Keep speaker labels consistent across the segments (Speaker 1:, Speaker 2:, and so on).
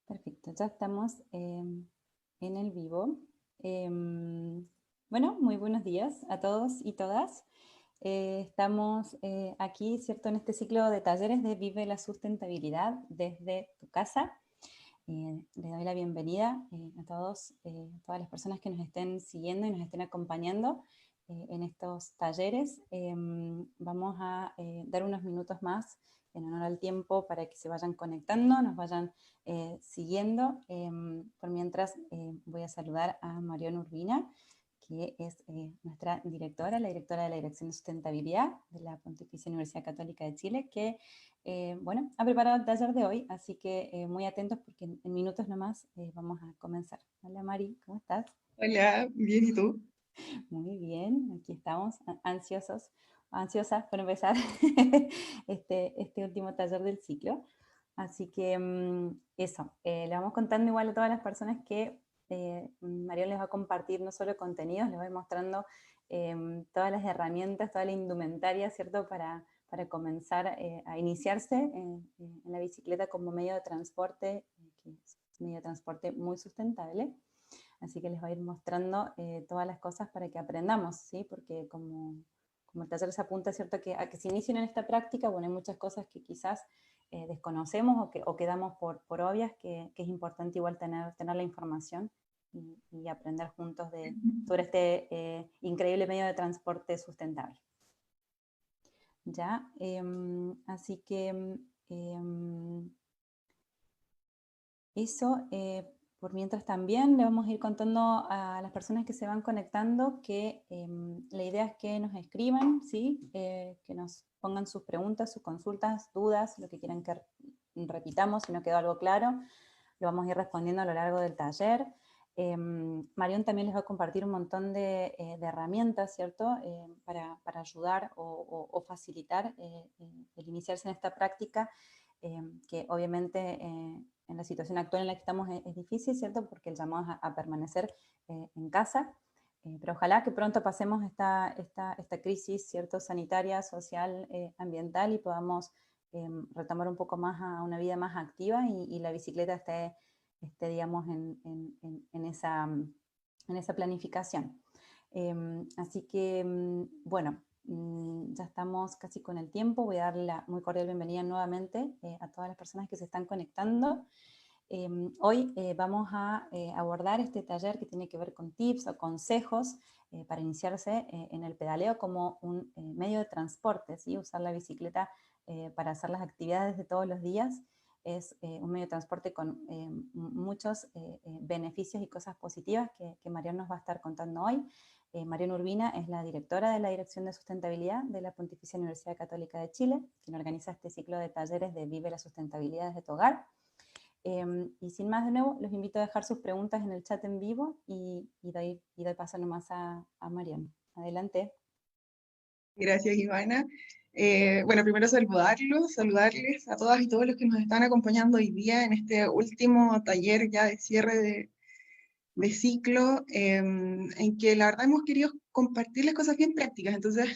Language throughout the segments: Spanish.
Speaker 1: Perfecto, ya estamos en el vivo. Bueno, muy buenos días a todos y todas. Estamos aquí, ¿cierto?, en este ciclo de talleres de Vive la Sustentabilidad desde tu casa. Les doy la bienvenida a todos, todas las personas que nos estén siguiendo y nos estén acompañando en estos talleres. Vamos a dar unos minutos más en honor al tiempo para que se vayan conectando, nos vayan siguiendo. Por mientras voy a saludar a Marión Urbina, que es nuestra directora, la directora de la Dirección de Sustentabilidad de la Pontificia Universidad Católica de Chile, que bueno, ha preparado el taller de hoy, así que muy atentos porque en minutos nomás vamos a comenzar. Hola Mari, ¿cómo estás?
Speaker 2: Hola, bien, ¿y tú?
Speaker 1: Muy bien, aquí estamos, ansiosas por empezar este último taller del ciclo. Así que eso, le vamos contando igual a todas las personas que Marión les va a compartir no solo contenidos, les va a ir mostrando todas las herramientas, toda la indumentaria, ¿cierto?, para comenzar a iniciarse en la bicicleta como medio de transporte, que es un medio de transporte muy sustentable. Así que les va a ir mostrando todas las cosas para que aprendamos, ¿sí? Porque como el taller se apunta, ¿cierto?, a que se inicien en esta práctica, bueno, hay muchas cosas que quizás desconocemos o que damos por obvias, que es importante igual tener la información y aprender juntos sobre este increíble medio de transporte sustentable. ¿Ya? Así que eso, por mientras también le vamos a ir contando a las personas que se van conectando que la idea es que nos escriban, ¿sí? Que nos pongan sus preguntas, sus consultas, dudas, lo que quieran que repitamos, si no quedó algo claro, lo vamos a ir respondiendo a lo largo del taller. Marión también les va a compartir un montón de herramientas, ¿cierto?, para ayudar o facilitar el iniciarse en esta práctica, que obviamente en la situación actual en la que estamos es difícil, ¿cierto?, porque el llamado es a permanecer en casa, pero ojalá que pronto pasemos esta crisis, ¿cierto?, sanitaria, social, ambiental, y podamos retomar un poco más a una vida más activa y la bicicleta esté digamos, en esa planificación. Así que, bueno, ya estamos casi con el tiempo. Voy a darle la muy cordial bienvenida nuevamente a todas las personas que se están conectando. Hoy vamos a abordar este taller que tiene que ver con tips o consejos para iniciarse en el pedaleo como un medio de transporte, ¿sí? Usar la bicicleta para hacer las actividades de todos los días es un medio de transporte con muchos beneficios y cosas positivas que Marión nos va a estar contando hoy. Marión Urbina es la directora de la Dirección de Sustentabilidad de la Pontificia Universidad Católica de Chile, quien organiza este ciclo de talleres de Vive la Sustentabilidad desde tu hogar. Y sin más, de nuevo, los invito a dejar sus preguntas en el chat en vivo y doy paso nomás a Marión. Adelante.
Speaker 2: Gracias, Ivana. Bueno, primero saludarles a todas y todos los que nos están acompañando hoy día en este último taller ya de cierre de ciclo, en que la verdad hemos querido compartirles cosas bien prácticas. Entonces,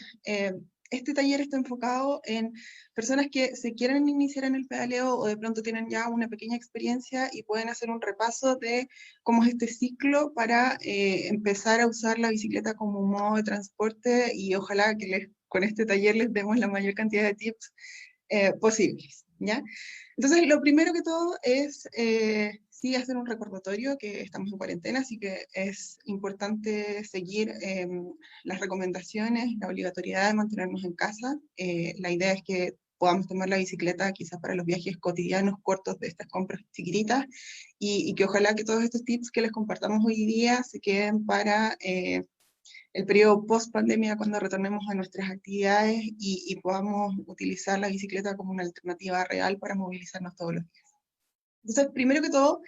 Speaker 2: este taller está enfocado en personas que se quieren iniciar en el pedaleo o de pronto tienen ya una pequeña experiencia y pueden hacer un repaso de cómo es este ciclo para empezar a usar la bicicleta como un modo de transporte, y ojalá que con este taller les demos la mayor cantidad de tips posibles, ¿ya? Entonces, lo primero que todo es, sí, hacer un recordatorio que estamos en cuarentena, así que es importante seguir las recomendaciones, la obligatoriedad de mantenernos en casa. La idea es que podamos tomar la bicicleta quizás para los viajes cotidianos cortos de estas compras chiquititas, y que ojalá que todos estos tips que les compartamos hoy día se queden para el periodo post pandemia, cuando retornemos a nuestras actividades y podamos utilizar la bicicleta como una alternativa real para movilizarnos todos los días. Entonces, primero que todo,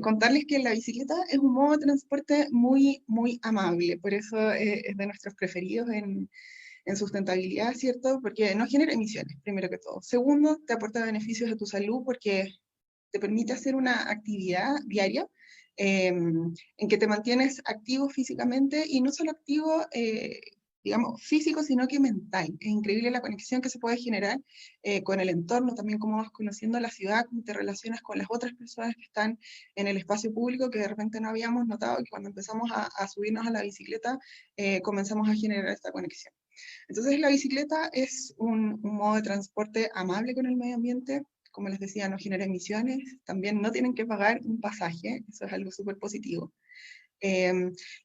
Speaker 2: contarles que la bicicleta es un modo de transporte muy, muy amable, por eso es de nuestros preferidos en sustentabilidad, ¿cierto? Porque no genera emisiones, primero que todo. Segundo, te aporta beneficios a tu salud porque te permite hacer una actividad diaria en que te mantienes activo físicamente, y no solo activo digamos, físico, sino que mental. Es increíble la conexión que se puede generar con el entorno, también cómo vas conociendo la ciudad, cómo te relacionas con las otras personas que están en el espacio público, que de repente no habíamos notado, que cuando empezamos a subirnos a la bicicleta, comenzamos a generar esta conexión. Entonces la bicicleta es un modo de transporte amable con el medio ambiente, como les decía, no genera emisiones, también no tienen que pagar un pasaje, eso es algo súper positivo.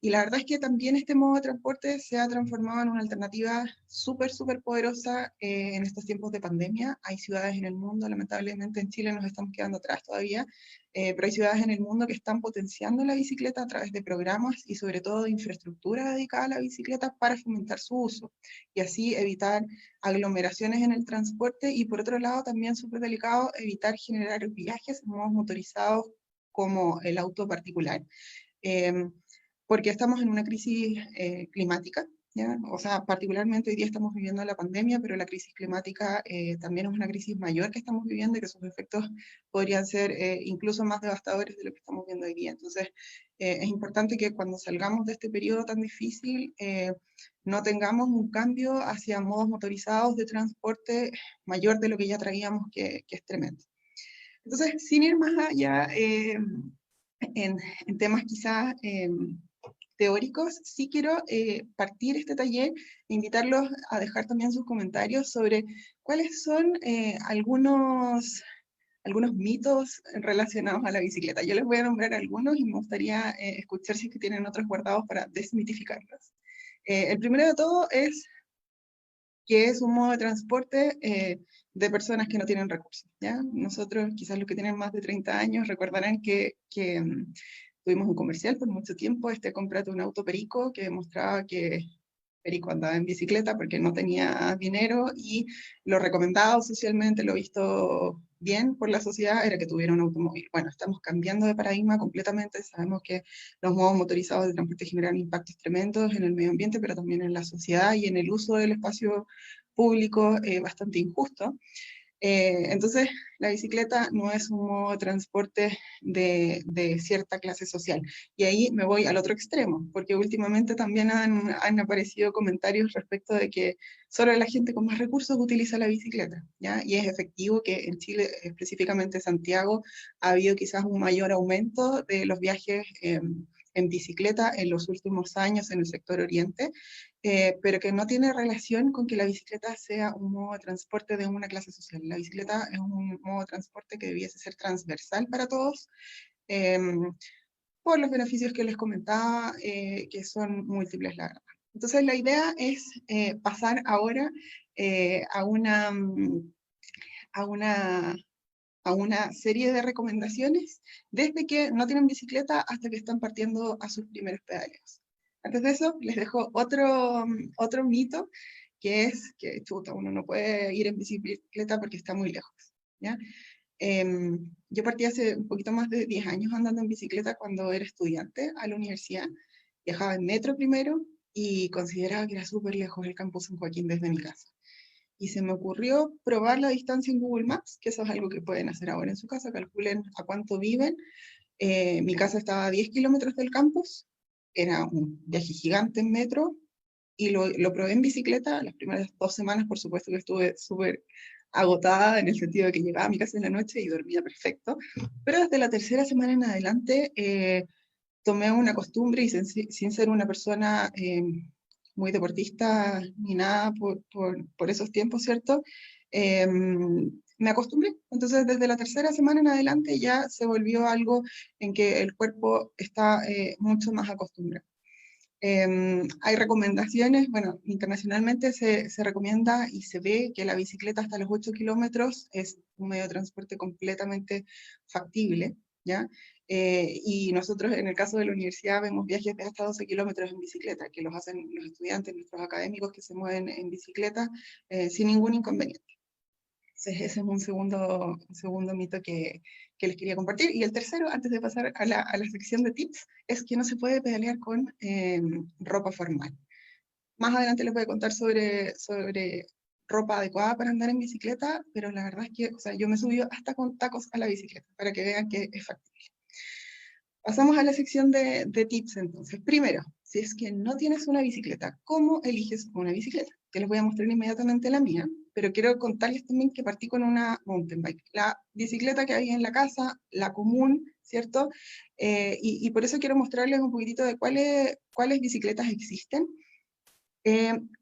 Speaker 2: Y la verdad es que también este modo de transporte se ha transformado en una alternativa súper, súper poderosa en estos tiempos de pandemia. Hay ciudades en el mundo, lamentablemente en Chile nos estamos quedando atrás todavía, pero hay ciudades en el mundo que están potenciando la bicicleta a través de programas y sobre todo de infraestructura dedicada a la bicicleta para fomentar su uso y así evitar aglomeraciones en el transporte y por otro lado también súper delicado evitar generar viajes en modos motorizados como el auto particular. Porque estamos en una crisis climática, ¿ya? O sea, particularmente hoy día estamos viviendo la pandemia, pero la crisis climática también es una crisis mayor que estamos viviendo y que sus efectos podrían ser incluso más devastadores de lo que estamos viendo hoy día. Entonces, es importante que cuando salgamos de este periodo tan difícil, no tengamos un cambio hacia modos motorizados de transporte mayor de lo que ya traíamos, que es tremendo. Entonces, sin ir más allá, en temas quizás teóricos, sí quiero partir este taller e invitarlos a dejar también sus comentarios sobre cuáles son algunos mitos relacionados a la bicicleta. Yo les voy a nombrar algunos y me gustaría escuchar si es que tienen otros guardados para desmitificarlos. El primero de todo es que es un modo de transporte de personas que no tienen recursos, ¿ya? Nosotros, quizás los que tienen más de 30 años, recordarán que tuvimos un comercial por mucho tiempo, Cómprate un auto Perico, que demostraba que Perico andaba en bicicleta porque no tenía dinero y lo recomendado socialmente, lo visto bien por la sociedad, era que tuviera un automóvil. Bueno, estamos cambiando de paradigma completamente, sabemos que los modos motorizados de transporte generan impactos tremendos en el medio ambiente, pero también en la sociedad y en el uso del espacio público bastante injusto. Entonces, la bicicleta no es un modo de transporte de cierta clase social. Y ahí me voy al otro extremo, porque últimamente también han aparecido comentarios respecto de que solo la gente con más recursos utiliza la bicicleta, ¿ya? Y es efectivo que en Chile, específicamente Santiago, ha habido quizás un mayor aumento de los viajes en bicicleta en los últimos años en el sector oriente, pero que no tiene relación con que la bicicleta sea un modo de transporte de una clase social. La bicicleta es un modo de transporte que debiese ser transversal para todos, eh, por los beneficios que les comentaba, que son múltiples, la verdad. Entonces la idea es pasar ahora a una a una serie de recomendaciones desde que no tienen bicicleta hasta que están partiendo a sus primeros pedaleos. Antes de eso, les dejo otro mito, que es que chuta, uno no puede ir en bicicleta porque está muy lejos, ¿ya? Yo partí hace un poquito más de 10 años andando en bicicleta cuando era estudiante a la universidad. Viajaba en metro primero y consideraba que era súper lejos el campus San Joaquín desde mi casa y se me ocurrió probar la distancia en Google Maps, que eso es algo que pueden hacer ahora en su casa, calculen a cuánto viven. Mi casa estaba a 10 kilómetros del campus, era un viaje gigante en metro, y lo probé en bicicleta. Las primeras 2 semanas, por supuesto que estuve súper agotada en el sentido de que llegaba a mi casa en la noche y dormía perfecto, pero desde la tercera semana en adelante tomé una costumbre y sin ser una persona muy deportista ni nada por esos tiempos, ¿cierto? Me acostumbré. Entonces, desde la tercera semana en adelante ya se volvió algo en que el cuerpo está mucho más acostumbrado. Hay recomendaciones, bueno, internacionalmente se recomienda y se ve que la bicicleta hasta los 8 kilómetros es un medio de transporte completamente factible, ¿ya? Y nosotros en el caso de la universidad vemos viajes de hasta 12 kilómetros en bicicleta, que los hacen los estudiantes, nuestros académicos que se mueven en bicicleta sin ningún inconveniente. Entonces, ese es un segundo mito que les quería compartir. Y el tercero, antes de pasar a la sección de tips, es que no se puede pedalear con ropa formal. Más adelante les voy a contar sobre ropa adecuada para andar en bicicleta, pero la verdad es que, o sea, yo me he subido hasta con tacos a la bicicleta, para que vean que es factible. Pasamos a la sección de tips entonces. Primero, si es que no tienes una bicicleta, ¿cómo eliges una bicicleta? Que les voy a mostrar inmediatamente la mía, pero quiero contarles también que partí con una mountain bike. La bicicleta que había en la casa, la común, ¿cierto? Y por eso quiero mostrarles un poquitito de cuáles bicicletas existen.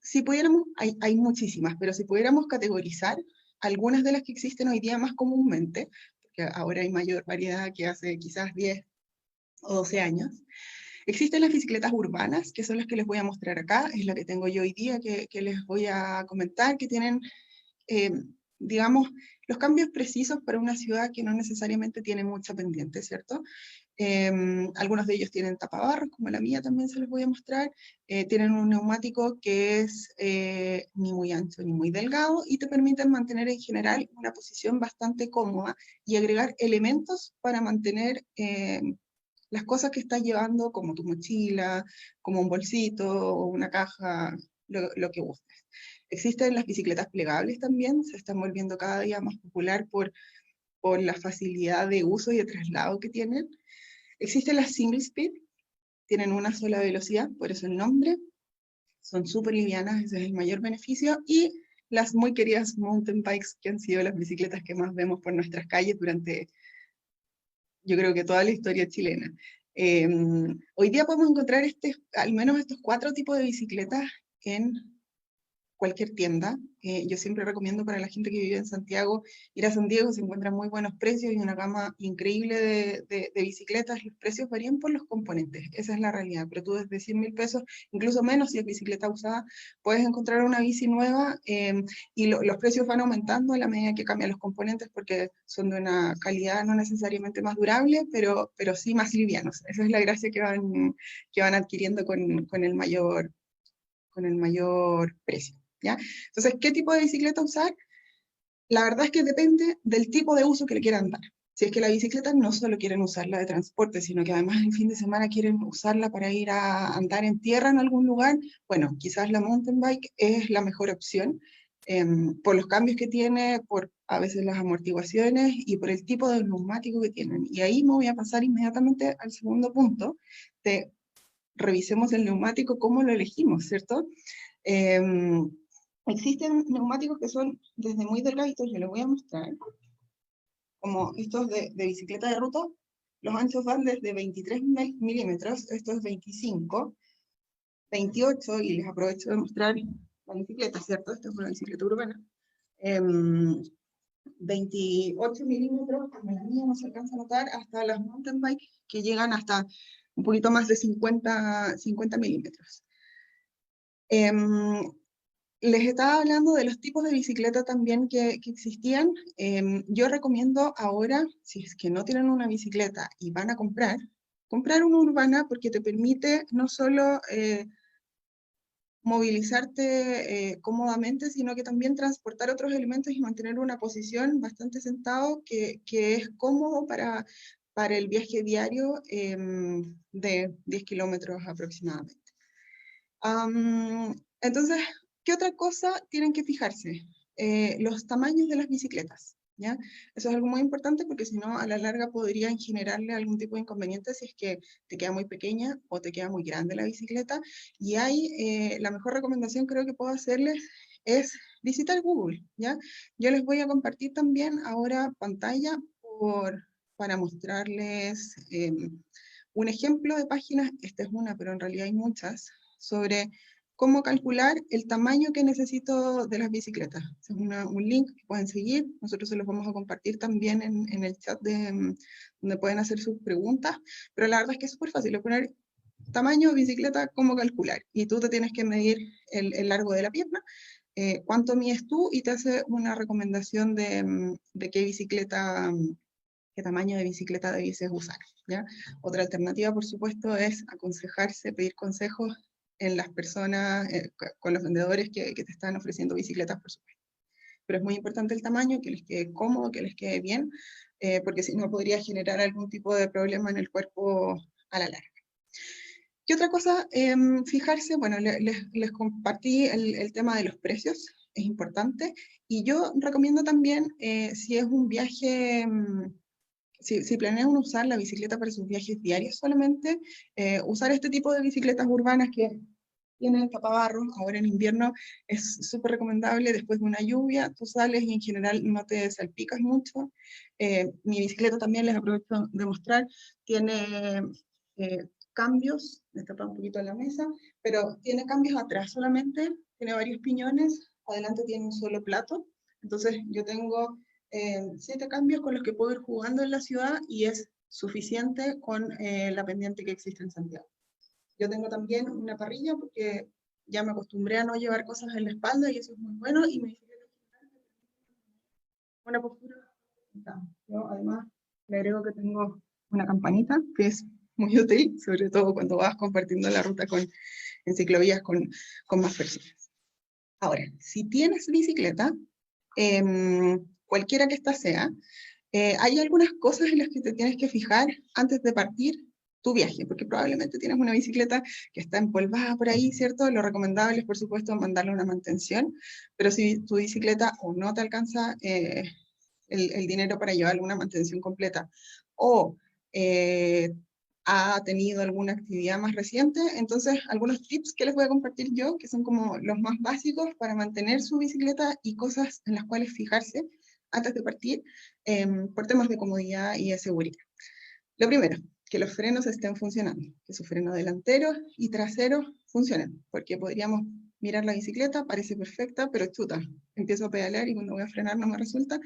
Speaker 2: Si pudiéramos, hay muchísimas, pero si pudiéramos categorizar algunas de las que existen hoy día más comúnmente, porque ahora hay mayor variedad que hace quizás 10 o 12 años, existen las bicicletas urbanas, que son las que les voy a mostrar acá, es la que tengo yo hoy día, que les voy a comentar, que tienen, eh, digamos, los cambios precisos para una ciudad que no necesariamente tiene mucha pendiente, ¿cierto? Algunos de ellos tienen tapabarros, como la mía también se los voy a mostrar. Tienen un neumático que es ni muy ancho ni muy delgado y te permiten mantener en general una posición bastante cómoda y agregar elementos para mantener las cosas que estás llevando, como tu mochila, como un bolsito o una caja, lo que gustes. Existen las bicicletas plegables también, se están volviendo cada día más popular por la facilidad de uso y de traslado que tienen. Existen las single speed, tienen una sola velocidad, por eso el nombre, son súper livianas, ese es el mayor beneficio, y las muy queridas mountain bikes, que han sido las bicicletas que más vemos por nuestras calles durante, yo creo que toda la historia chilena. Hoy día podemos encontrar al menos estos 4 tipos de bicicletas en cualquier tienda. Yo siempre recomiendo para la gente que vive en Santiago ir a San Diego, se encuentran muy buenos precios y una gama increíble de bicicletas. Los precios varían por los componentes, esa es la realidad, pero tú desde 100.000 pesos, incluso menos si es bicicleta usada, puedes encontrar una bici nueva y los precios van aumentando a la medida que cambian los componentes porque son de una calidad no necesariamente más durable, pero sí más livianos. Esa es la gracia que van adquiriendo con el mayor precio. ¿Ya? Entonces, ¿qué tipo de bicicleta usar? La verdad es que depende del tipo de uso que le quieran dar. Si es que la bicicleta no solo quieren usarla de transporte, sino que además el fin de semana quieren usarla para ir a andar en tierra en algún lugar, bueno, quizás la mountain bike es la mejor opción por los cambios que tiene, por a veces las amortiguaciones y por el tipo de neumático que tienen. Y ahí me voy a pasar inmediatamente al segundo punto, de revisemos el neumático, cómo lo elegimos, ¿cierto? Existen neumáticos que son desde muy delgaditos, yo les voy a mostrar, como estos de bicicleta de ruta, los anchos van desde 23 milímetros, esto es 25, 28, y les aprovecho de mostrar la bicicleta, ¿cierto? Esta es una bicicleta urbana. 28 milímetros, como la mía no se alcanza a notar, hasta las mountain bike que llegan hasta un poquito más de 50 milímetros. Les estaba hablando de los tipos de bicicleta también que existían. Yo recomiendo ahora, si es que no tienen una bicicleta y van a comprar una urbana porque te permite no solo movilizarte cómodamente, sino que también transportar otros elementos y mantener una posición bastante sentado que es cómodo para el viaje diario de 10 kilómetros aproximadamente. Entonces, ¿qué otra cosa tienen que fijarse? Los tamaños de las bicicletas, ¿ya? Eso es algo muy importante porque si no, a la larga podrían generarle algún tipo de inconveniente si es que te queda muy pequeña o te queda muy grande la bicicleta. Y la mejor recomendación creo que puedo hacerles es visitar Google, ¿ya? Yo les voy a compartir también ahora pantalla para mostrarles un ejemplo de páginas. Esta es una, pero en realidad hay muchas, sobre cómo calcular el tamaño que necesito de las bicicletas. Es un link que pueden seguir, nosotros se los vamos a compartir también en el chat donde pueden hacer sus preguntas, pero la verdad es que es súper fácil, es poner tamaño de bicicleta, cómo calcular, y tú te tienes que medir el largo de la pierna, cuánto mides tú, y te hace una recomendación de qué bicicleta, qué tamaño de bicicleta debieses usar, ¿ya? Otra alternativa, por supuesto, es aconsejarse, pedir consejos en las personas, con los vendedores que te están ofreciendo bicicletas, por supuesto. Pero es muy importante el tamaño, que les quede cómodo, que les quede bien, porque si no podría generar algún tipo de problema en el cuerpo a la larga. ¿Qué otra cosa? Fijarse, bueno, les compartí el tema de los precios, es importante, y yo recomiendo también, si es un viaje si planean usar la bicicleta para sus viajes diarios solamente, usar este tipo de bicicletas urbanas que tienen tapabarros, ahora en invierno es súper recomendable, después de una lluvia, tú sales y en general no te salpicas mucho. Mi bicicleta también, les aprovecho de mostrar, tiene cambios, me tapa un poquito la mesa, pero tiene cambios atrás solamente, tiene varios piñones, adelante tiene un solo plato, entonces yo tengo 7 cambios con los que puedo ir jugando en la ciudad y es suficiente con la pendiente que existe en Santiago. Yo tengo también una parrilla porque ya me acostumbré a no llevar cosas en la espalda y eso es muy bueno y me dice una postura. Yo además le agrego que tengo una campanita que es muy útil, sobre todo cuando vas compartiendo la ruta en ciclovías con más personas. Ahora, si tienes bicicleta, cualquiera que ésta sea, hay algunas cosas en las que te tienes que fijar antes de partir tu viaje, porque probablemente tienes una bicicleta que está empolvada por ahí, ¿cierto? Lo recomendable es, por supuesto, mandarle una mantención, pero si tu bicicleta o no te alcanza el dinero para llevarle una mantención completa, o ha tenido alguna actividad más reciente, entonces algunos tips que les voy a compartir yo, que son como los más básicos para mantener su bicicleta y cosas en las cuales fijarse antes de partir, por temas de comodidad y de seguridad. Lo primero, que los frenos estén funcionando, que su freno delantero y trasero funcionen, porque podríamos mirar la bicicleta, parece perfecta, pero chuta, empiezo a pedalear y cuando voy a frenar no me resulta.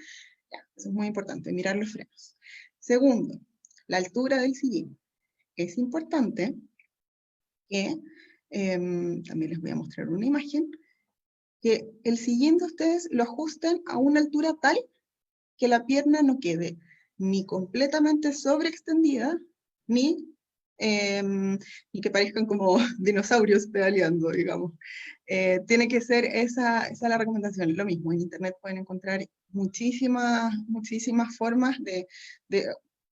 Speaker 2: Ya, eso es muy importante, mirar los frenos. Segundo, la altura del sillín. Es importante que, también les voy a mostrar una imagen, que el sillín de ustedes lo ajusten a una altura tal que la pierna no quede ni completamente sobreextendida, ni, y que parezcan como dinosaurios pedaleando, digamos. Tiene que ser esa la recomendación. Lo mismo, en internet pueden encontrar muchísimas formas de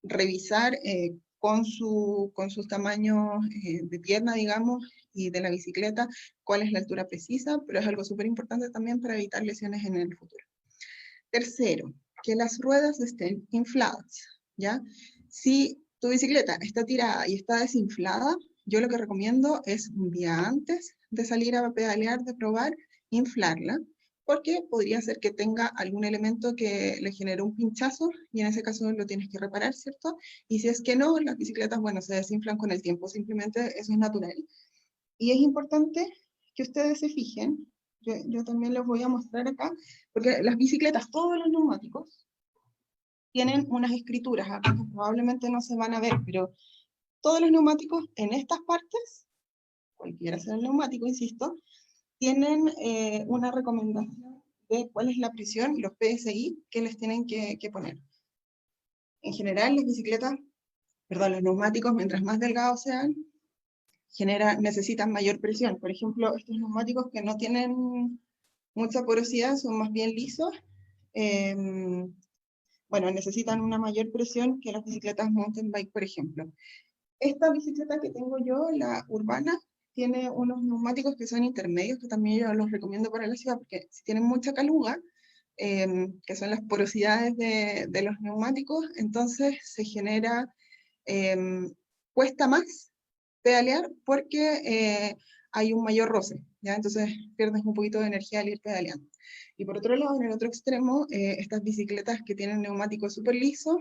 Speaker 2: revisar con sus tamaños de pierna, digamos, y de la bicicleta, cuál es la altura precisa, pero es algo súper importante también para evitar lesiones en el futuro. Tercero, que las ruedas estén infladas, ¿ya? Si tu bicicleta está tirada y está desinflada, yo lo que recomiendo es un día antes de salir a pedalear, de probar, inflarla, porque podría ser que tenga algún elemento que le genere un pinchazo y en ese caso lo tienes que reparar, ¿cierto? Y si es que no, las bicicletas, bueno, se desinflan con el tiempo, simplemente eso es natural. Y es importante que ustedes se fijen, yo también les voy a mostrar acá, porque las bicicletas, todos los neumáticos, tienen unas escrituras acá que probablemente no se van a ver, pero todos los neumáticos en estas partes, cualquiera sea el neumático, insisto, tienen una recomendación de cuál es la presión, los PSI, que les tienen que poner. En general, las bicicletas, perdón, los neumáticos, mientras más delgados sean, necesitan mayor presión. Por ejemplo, estos neumáticos que no tienen mucha porosidad son más bien lisos. Bueno, necesitan una mayor presión que las bicicletas mountain bike, por ejemplo. Esta bicicleta que tengo yo, la urbana, tiene unos neumáticos que son intermedios, que también yo los recomiendo para la ciudad, porque si tienen mucha caluga, que son las porosidades de los neumáticos, entonces se genera, cuesta más pedalear porque hay un mayor roce, ¿ya? Entonces pierdes un poquito de energía al ir pedaleando. Y por otro lado, en el otro extremo, estas bicicletas que tienen neumáticos súper lisos,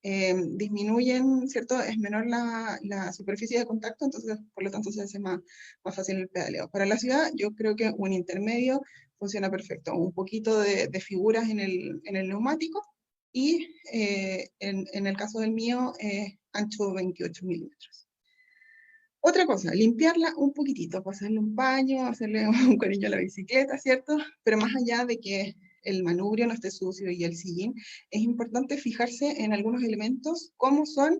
Speaker 2: disminuyen, ¿cierto? Es menor la superficie de contacto, entonces por lo tanto se hace más fácil el pedaleo. Para la ciudad yo creo que un intermedio funciona perfecto, un poquito de figuras en el neumático y en el caso del mío, ancho 28 milímetros. Otra cosa, limpiarla un poquitito, pasarle un baño, hacerle un cariño a la bicicleta, ¿cierto? Pero más allá de que el manubrio no esté sucio y el sillín, es importante fijarse en algunos elementos, como son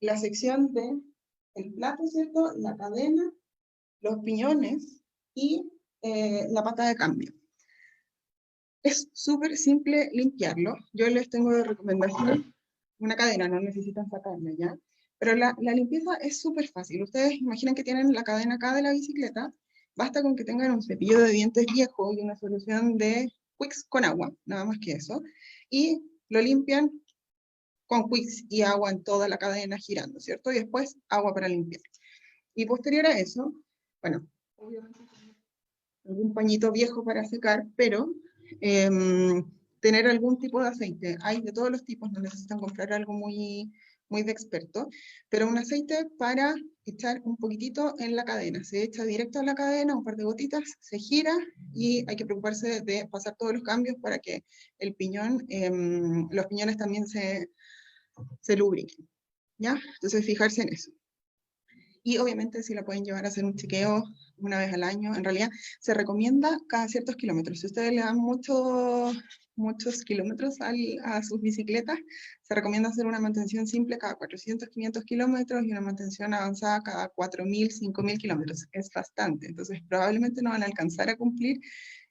Speaker 2: la sección del plato, ¿cierto? La cadena, los piñones y la pata de cambio. Es súper simple limpiarlo. Yo les tengo de recomendación una cadena, no necesitan sacarla, ¿ya? Pero la limpieza es súper fácil. Ustedes imaginen que tienen la cadena acá de la bicicleta, basta con que tengan un cepillo de dientes viejo y una solución de Wix con agua, nada más que eso, y lo limpian con Quicks y agua en toda la cadena girando, ¿cierto? Y después agua para limpiar. Y posterior a eso, bueno, obviamente algún pañito viejo para secar, pero tener algún tipo de aceite. Hay de todos los tipos, no necesitan comprar algo muy de experto, pero un aceite para echar un poquitito en la cadena. Se echa directo a la cadena, un par de gotitas, se gira y hay que preocuparse de pasar todos los cambios para que el piñón, los piñones también se lubriquen, ¿ya? Entonces fijarse en eso. Y obviamente si la pueden llevar a hacer un chequeo una vez al año, en realidad se recomienda cada ciertos kilómetros. Si ustedes le dan muchos kilómetros a sus bicicletas, se recomienda hacer una mantención simple cada 400, 500 kilómetros y una mantención avanzada cada 4.000, 5.000 kilómetros. Es bastante, entonces probablemente no van a alcanzar a cumplir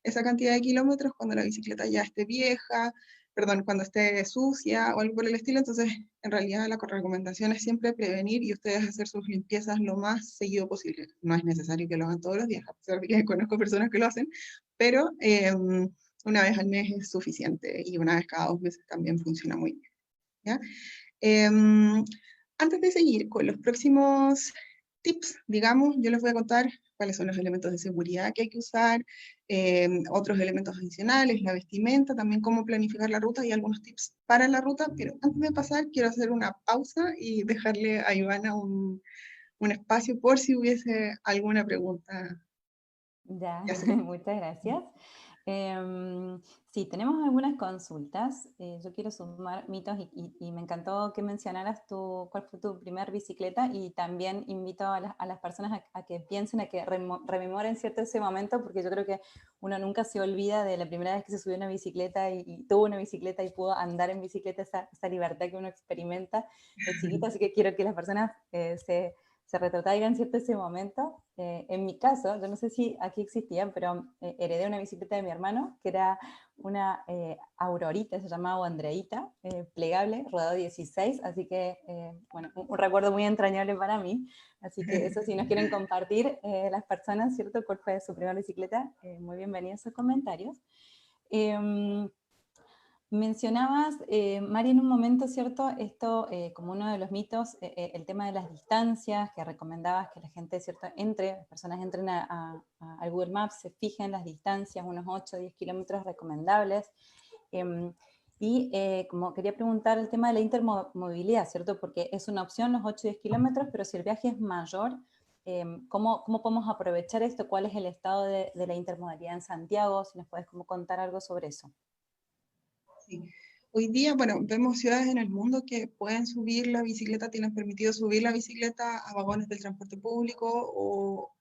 Speaker 2: esa cantidad de kilómetros cuando la bicicleta ya esté vieja, perdón, cuando esté sucia o algo por el estilo. Entonces, en realidad la recomendación es siempre prevenir y ustedes hacer sus limpiezas lo más seguido posible. No es necesario que lo hagan todos los días, a pesar de que conozco personas que lo hacen, pero una vez al mes es suficiente y una vez cada 2 meses también funciona muy bien, ¿ya? Antes de seguir con los próximos tips, digamos, yo les voy a contar cuáles son los elementos de seguridad que hay que usar, otros elementos adicionales, la vestimenta, también cómo planificar la ruta y algunos tips para la ruta, pero antes de pasar quiero hacer una pausa y dejarle a Ivana un espacio por si hubiese alguna pregunta
Speaker 1: Ya,
Speaker 2: que hacer.
Speaker 1: muchas gracias. Sí, tenemos algunas consultas. Yo quiero sumar mitos y me encantó que mencionaras cuál fue tu primer bicicleta y también invito a las personas a que piensen, a que rememoren cierto ese momento, porque yo creo que uno nunca se olvida de la primera vez que se subió a una bicicleta y tuvo una bicicleta y pudo andar en bicicleta, esa libertad que uno experimenta de chiquito, así que quiero que las personas se retrotraigan cierto ese momento. En mi caso, yo no sé si aquí existían, pero heredé una bicicleta de mi hermano, que era una Aurorita, se llamaba, o Andreita, plegable, rodado 16, así que, bueno, un recuerdo muy entrañable para mí. Así que eso, si nos quieren compartir las personas, ¿cierto? ¿Cuál fue su primera bicicleta? Muy bienvenidos a sus comentarios. Mencionabas, Mari, en un momento, ¿cierto? Esto como uno de los mitos, el tema de las distancias, que recomendabas que la gente, ¿cierto? Las personas entren al Google Maps, se fijen las distancias, unos 8 o 10 kilómetros recomendables. Como quería preguntar el tema de la intermovilidad, ¿cierto? Porque es una opción los 8 o 10 kilómetros, pero si el viaje es mayor, ¿cómo podemos aprovechar esto? ¿Cuál es el estado de la intermodalidad en Santiago? Si nos puedes como contar algo sobre eso.
Speaker 2: Sí. Hoy día, bueno, vemos ciudades en el mundo que pueden subir la bicicleta, tienen permitido subir la bicicleta a vagones del transporte público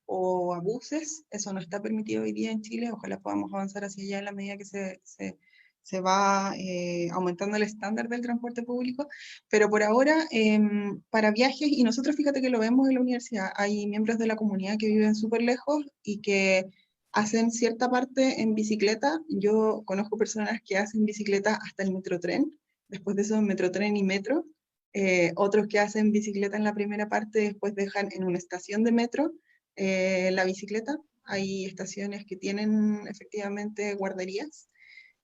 Speaker 2: o a buses. Eso no está permitido hoy día en Chile. Ojalá podamos avanzar hacia allá en la medida que se va aumentando el estándar del transporte público. Pero por ahora, para viajes, y nosotros fíjate que lo vemos en la universidad, hay miembros de la comunidad que viven súper lejos y que hacen cierta parte en bicicleta. Yo conozco personas que hacen bicicleta hasta el metrotren, después de eso metrotren y metro, otros que hacen bicicleta en la primera parte, después dejan en una estación de metro la bicicleta. Hay estaciones que tienen efectivamente guarderías.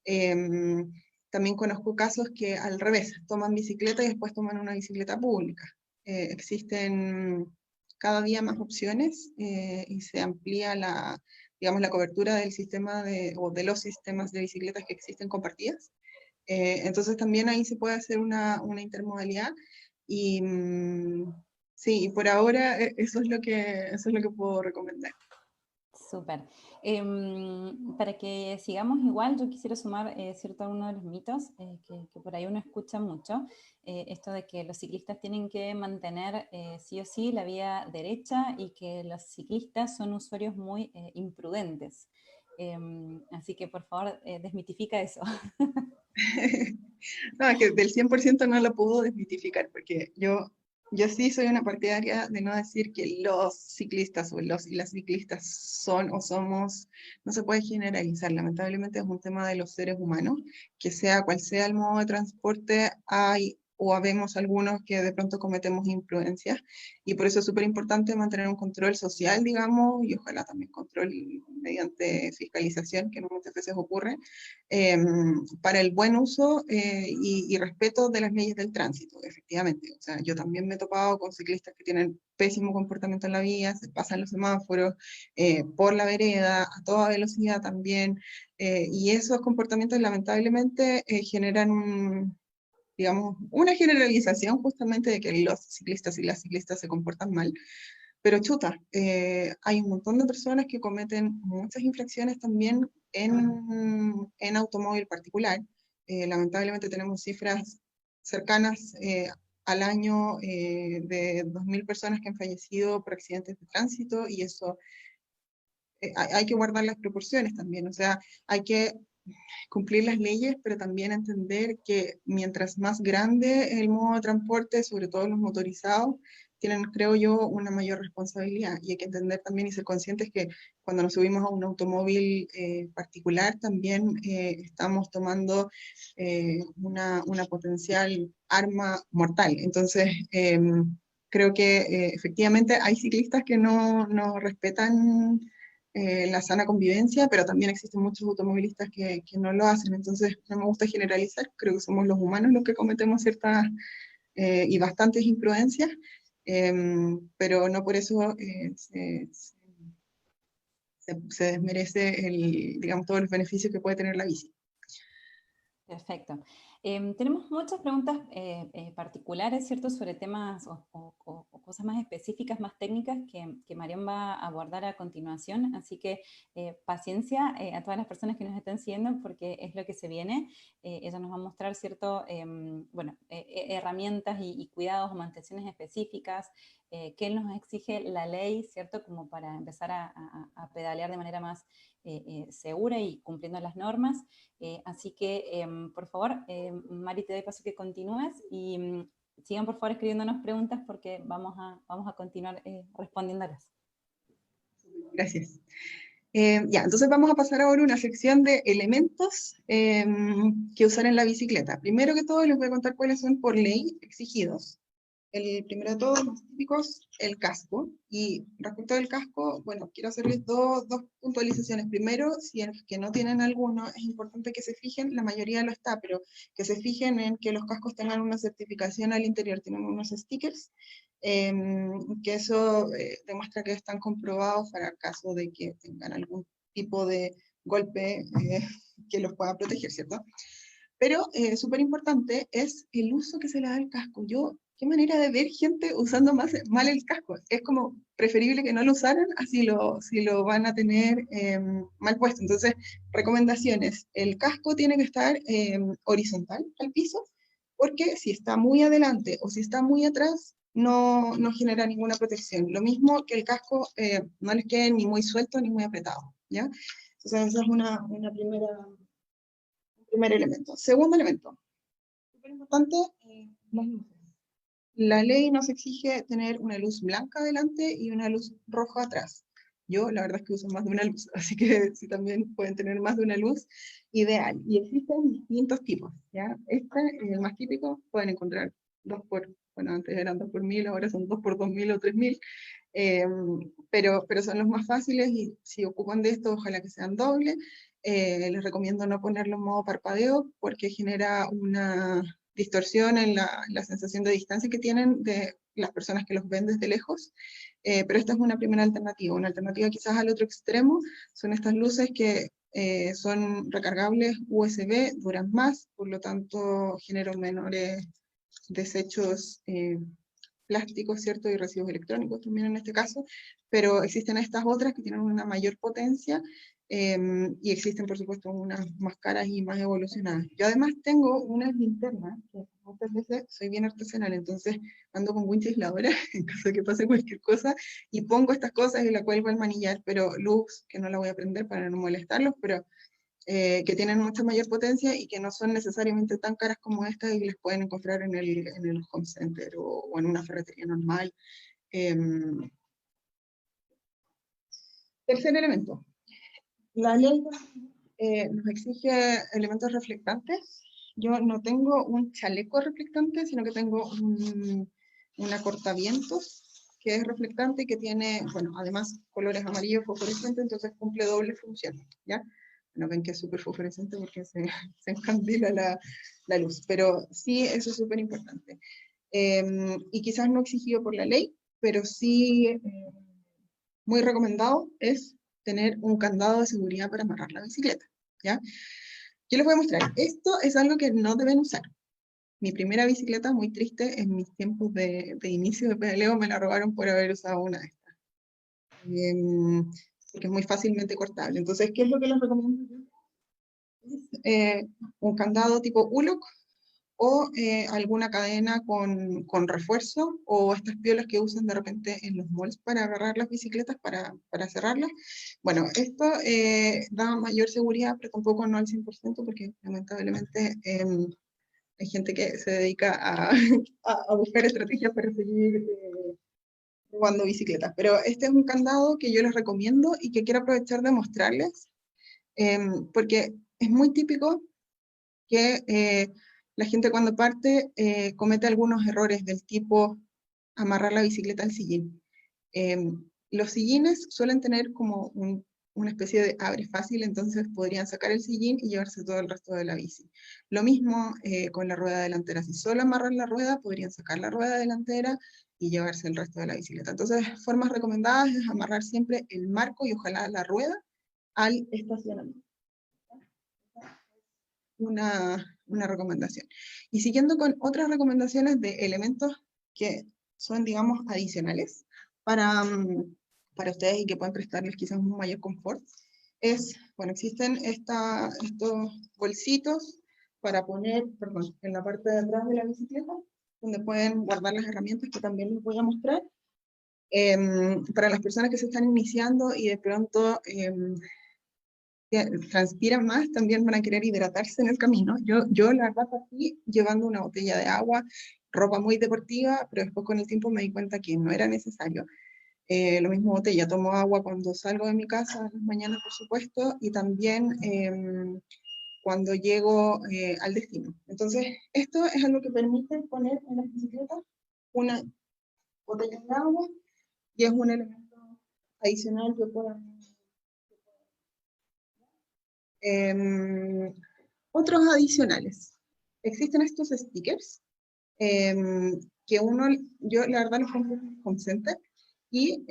Speaker 2: También conozco casos que al revés, toman bicicleta y después toman una bicicleta pública. Existen cada día más opciones y se amplía digamos, la cobertura del sistema o de los sistemas de bicicletas que existen compartidas. Entonces también ahí se puede hacer una intermodalidad y sí, por ahora eso es lo que puedo recomendar.
Speaker 1: Súper. Para que sigamos igual, yo quisiera sumar, cierto, a uno de los mitos que por ahí uno escucha mucho, esto de que los ciclistas tienen que mantener sí o sí la vía derecha y que los ciclistas son usuarios muy imprudentes. Así que por favor, desmitifica eso.
Speaker 2: No, es que del 100% no lo puedo desmitificar, porque yo sí soy una partidaria de no decir que los ciclistas o los y las ciclistas son o somos, no se puede generalizar, lamentablemente es un tema de los seres humanos, que sea cual sea el modo de transporte, hay o habemos algunos que de pronto cometemos imprudencias, y por eso es súper importante mantener un control social, digamos, y ojalá también control mediante fiscalización, que no muchas veces ocurre, para el buen uso y respeto de las leyes del tránsito, efectivamente. O sea, yo también me he topado con ciclistas que tienen pésimo comportamiento en la vía, se pasan los semáforos, por la vereda, a toda velocidad también, y esos comportamientos lamentablemente generan digamos, una generalización justamente de que los ciclistas y las ciclistas se comportan mal, pero chuta, hay un montón de personas que cometen muchas infracciones también en automóvil particular. Lamentablemente tenemos cifras cercanas al año de 2.000 personas que han fallecido por accidentes de tránsito, y eso hay que guardar las proporciones también, o sea, hay que cumplir las leyes, pero también entender que mientras más grande el modo de transporte, sobre todo los motorizados, tienen, creo yo, una mayor responsabilidad. Y hay que entender también y ser conscientes que cuando nos subimos a un automóvil particular, también estamos tomando una potencial arma mortal. Entonces, creo que efectivamente hay ciclistas que no respetan la sana convivencia, pero también existen muchos automovilistas que no lo hacen. Entonces, no me gusta generalizar, creo que somos los humanos los que cometemos ciertas y bastantes imprudencias, pero no por eso se desmerece digamos, todos los beneficios que puede tener la bici.
Speaker 1: Perfecto. Tenemos muchas preguntas particulares, ¿cierto?, sobre temas o cosas más específicas, más técnicas que Marión va a abordar a continuación, así que paciencia a todas las personas que nos estén siguiendo porque es lo que se viene. Ella nos va a mostrar, ¿cierto?, bueno, herramientas y cuidados o mantenciones específicas que nos exige la ley, ¿cierto?, como para empezar a pedalear de manera más segura y cumpliendo las normas. Así que, por favor, Mari, te doy paso que continúes y sigan, por favor, escribiéndonos preguntas porque vamos a continuar respondiéndolas.
Speaker 2: Gracias. Ya, entonces vamos a pasar ahora a una sección de elementos que usar en la bicicleta. Primero que todo, les voy a contar cuáles son por ley exigidos. El primero de todos, los típicos, el casco. Y respecto al casco, bueno, quiero hacerles dos puntualizaciones. Primero, si es que no tienen alguno, es importante que se fijen, la mayoría lo está, pero que se fijen en que los cascos tengan una certificación al interior, tienen unos stickers, que eso demuestra que están comprobados para caso de que tengan algún tipo de golpe que los pueda proteger, ¿cierto? Pero súper importante es el uso que se le da al casco. Qué manera de ver gente usando mal el casco. Es como preferible que no lo usaran, así si lo van a tener mal puesto. Entonces, recomendaciones. El casco tiene que estar horizontal al piso, porque si está muy adelante o si está muy atrás, no genera ninguna protección. Lo mismo que el casco no les quede ni muy suelto ni muy apretado, ¿ya? Entonces, esa es un primer elemento. Segundo elemento, súper importante, las luces. La ley nos exige tener una luz blanca adelante y una luz roja atrás. Yo la verdad es que uso más de una luz, así que si también pueden tener más de una luz, ideal. Y existen distintos tipos, ¿ya? Este es el más típico, pueden encontrar bueno, antes eran 2 por 1000, ahora son 2 por 2000 o 3000, eh, pero son los más fáciles y si ocupan de esto, ojalá que sean dobles. Les recomiendo no ponerlo en modo parpadeo porque genera una distorsión en la sensación de distancia que tienen de las personas que los ven desde lejos, pero esta es una primera alternativa. Una alternativa quizás al otro extremo son estas luces que son recargables USB, duran más, por lo tanto generan menores desechos plásticos, ¿cierto? Y residuos electrónicos también en este caso, pero existen estas otras que tienen una mayor potencia y existen, por supuesto, unas más caras y más evolucionadas. Yo además tengo unas linternas, que muchas veces soy bien artesanal, entonces ando con wincha aisladora en caso de que pase cualquier cosa, y pongo estas cosas y la cuelgo al manillar, pero luz, que no la voy a prender para no molestarlos, pero que tienen mucha mayor potencia y que no son necesariamente tan caras como estas y las pueden encontrar en el home center o en una ferretería normal. Tercer elemento, la ley nos exige elementos reflectantes yo no tengo un chaleco reflectante, sino que tengo una cortavientos que es reflectante y que tiene, bueno, además colores amarillos fosforescentes, entonces cumple doble función, ¿ya? No ven que es súper fosforescente porque se encandila la luz, pero sí, eso es súper importante. Y quizás no exigido por la ley, pero sí muy recomendado es tener un candado de seguridad para amarrar la bicicleta, ¿ya? Yo les voy a mostrar, esto es algo que no deben usar. Mi primera bicicleta, muy triste, en mis tiempos de inicio de pedaleo, me la robaron por haber usado una de estas. Que es muy fácilmente cortable. Entonces, ¿qué es lo que les recomiendo yo? Un candado tipo ULOC o alguna cadena con refuerzo o estas piolas que usan de repente en los malls para agarrar las bicicletas, para cerrarlas. Bueno, esto da mayor seguridad, pero tampoco no al 100% porque lamentablemente hay gente que se dedica a buscar estrategias para seguir robando bicicletas. Pero este es un candado que yo les recomiendo y que quiero aprovechar de mostrarles, porque es muy típico que la gente cuando parte comete algunos errores del tipo amarrar la bicicleta al sillín. Los sillines suelen tener como una especie de abre fácil, entonces podrían sacar el sillín y llevarse todo el resto de la bici. Lo mismo con la rueda delantera. Si solo amarran la rueda, podrían sacar la rueda delantera y llevarse el resto de la bicicleta. Entonces, formas recomendadas es amarrar siempre el marco y ojalá la rueda al estacionamiento. Una recomendación. Y siguiendo con otras recomendaciones de elementos que son, digamos, adicionales para ustedes y que pueden prestarles quizás un mayor confort, es, bueno, existen estos bolsitos para poner, perdón, en la parte de atrás de la bicicleta, donde pueden guardar las herramientas que también les voy a mostrar. Para las personas que se están iniciando y de pronto transpiran más, también van a querer hidratarse en el camino. Yo la verdad partí llevando una botella de agua, ropa muy deportiva, pero después con el tiempo me di cuenta que no era necesario. Lo mismo botella, tomo agua cuando salgo de mi casa, en las mañanas por supuesto, y también cuando llego al destino. Entonces, esto es algo que permite poner en las bicicletas una botella de agua y es un elemento adicional que puedan otros adicionales. Existen estos stickers que yo la verdad los compro en Home Center y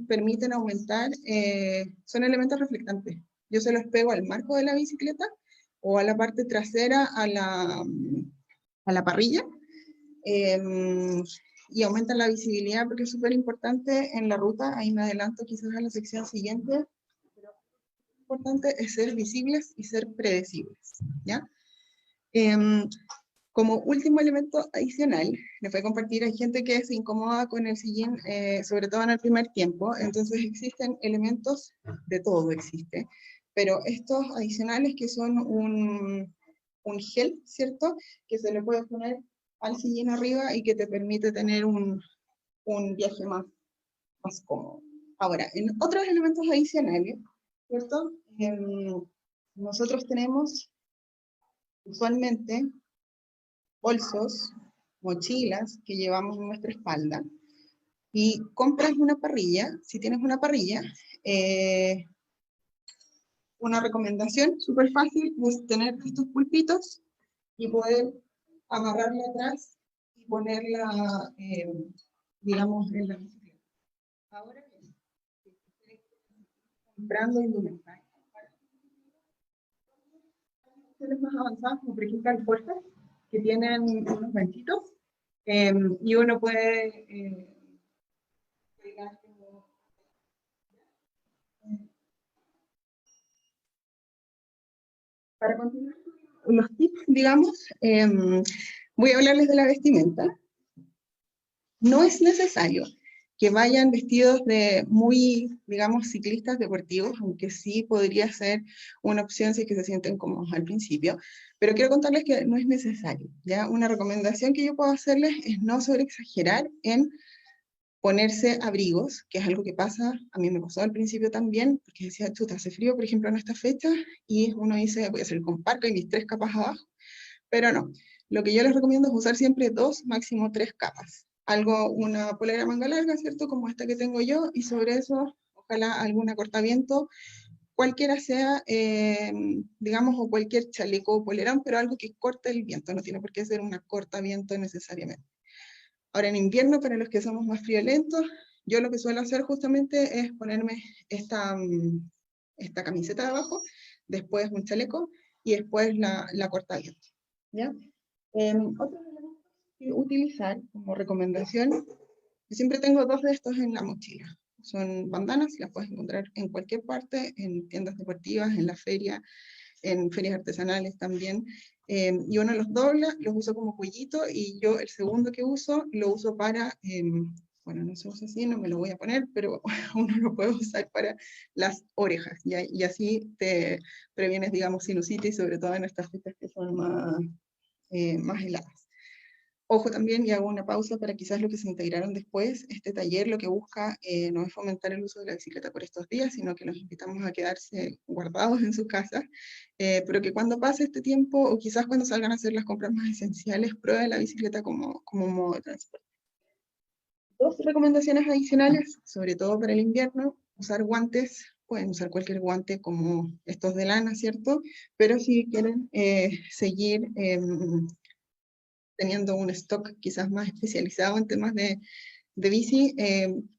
Speaker 2: permiten aumentar, son elementos reflectantes. Yo se los pego al marco de la bicicleta o a la parte trasera a la parrilla y aumentan la visibilidad porque es súper importante en la ruta. Ahí me adelanto quizás a la sección siguiente. Importante es ser visibles y ser predecibles, ¿ya? Como último elemento adicional, les voy a compartir, hay gente que se incomoda con el sillín, sobre todo en el primer tiempo, entonces existen elementos, de todo existe, pero estos adicionales que son un gel, ¿cierto? Que se le puede poner al sillín arriba y que te permite tener un viaje más cómodo. Ahora, en otros elementos adicionales, ¿cierto? Nosotros tenemos usualmente bolsos, mochilas que llevamos en nuestra espalda y compras una parrilla, si tienes una parrilla, una recomendación súper fácil es tener estos pulpitos y poder amarrarla atrás y ponerla, digamos, en la bicicleta. Ahora bien, si estoy comprando indumentaria, más avanzadas, como por ejemplo el puertas, que tienen unos banquitos, y uno puede pegar para continuar los tips, digamos, voy a hablarles de la vestimenta. No es necesario que vayan vestidos de muy, digamos, ciclistas deportivos, aunque sí podría ser una opción si es que se sienten cómodos al principio, pero quiero contarles que no es necesario, ¿ya? Una recomendación que yo puedo hacerles es no sobreexagerar en ponerse abrigos, que es algo que pasa, a mí me pasó al principio también, porque decía, chuta, hace frío, por ejemplo, en esta fecha, y uno dice, voy a salir con parca y mis 3 capas abajo, pero no. Lo que yo les recomiendo es usar siempre 2, máximo 3 capas. Una polera manga larga, ¿cierto? Como esta que tengo yo, y sobre eso, ojalá alguna cortaviento, cualquiera sea, digamos, o cualquier chaleco o polerón, pero algo que corte el viento, no tiene por qué ser una cortaviento necesariamente. Ahora en invierno, para los que somos más friolentos, yo lo que suelo hacer justamente es ponerme esta camiseta de abajo, después un chaleco y después la cortaviento, ¿ya? Otro elemento que utilizar como recomendación, yo siempre tengo 2 de estos en la mochila. Son bandanas, las puedes encontrar en cualquier parte, en tiendas deportivas, en la feria, en ferias artesanales también. Y uno los dobla, los uso como cuellito, y yo el segundo que uso, lo uso para, bueno, no se usa así, no me lo voy a poner, pero uno lo puede usar para las orejas, y así te previenes, digamos, sinusitis, sobre todo en estas fechas que son más heladas. Ojo también, y hago una pausa para quizás lo que se integraron después, este taller lo que busca no es fomentar el uso de la bicicleta por estos días, sino que los invitamos a quedarse guardados en sus casas, pero que cuando pase este tiempo, o quizás cuando salgan a hacer las compras más esenciales, prueben la bicicleta como un modo de transporte. 2 recomendaciones adicionales, sobre todo para el invierno: usar guantes. Pueden usar cualquier guante como estos de lana, ¿cierto? Pero si quieren seguir teniendo un stock quizás más especializado en temas de bici,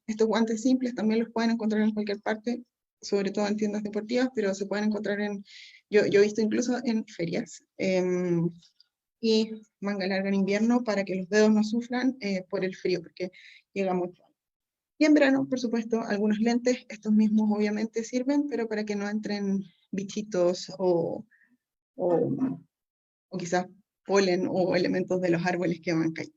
Speaker 2: estos guantes simples también los pueden encontrar en cualquier parte, sobre todo en tiendas deportivas, pero se pueden encontrar yo he visto incluso en ferias. Y manga larga en invierno para que los dedos no sufran por el frío, porque llega mucho. Y en verano, por supuesto, algunos lentes, estos mismos obviamente sirven, pero para que no entren bichitos o, o quizás polen o elementos de los árboles que van cayendo.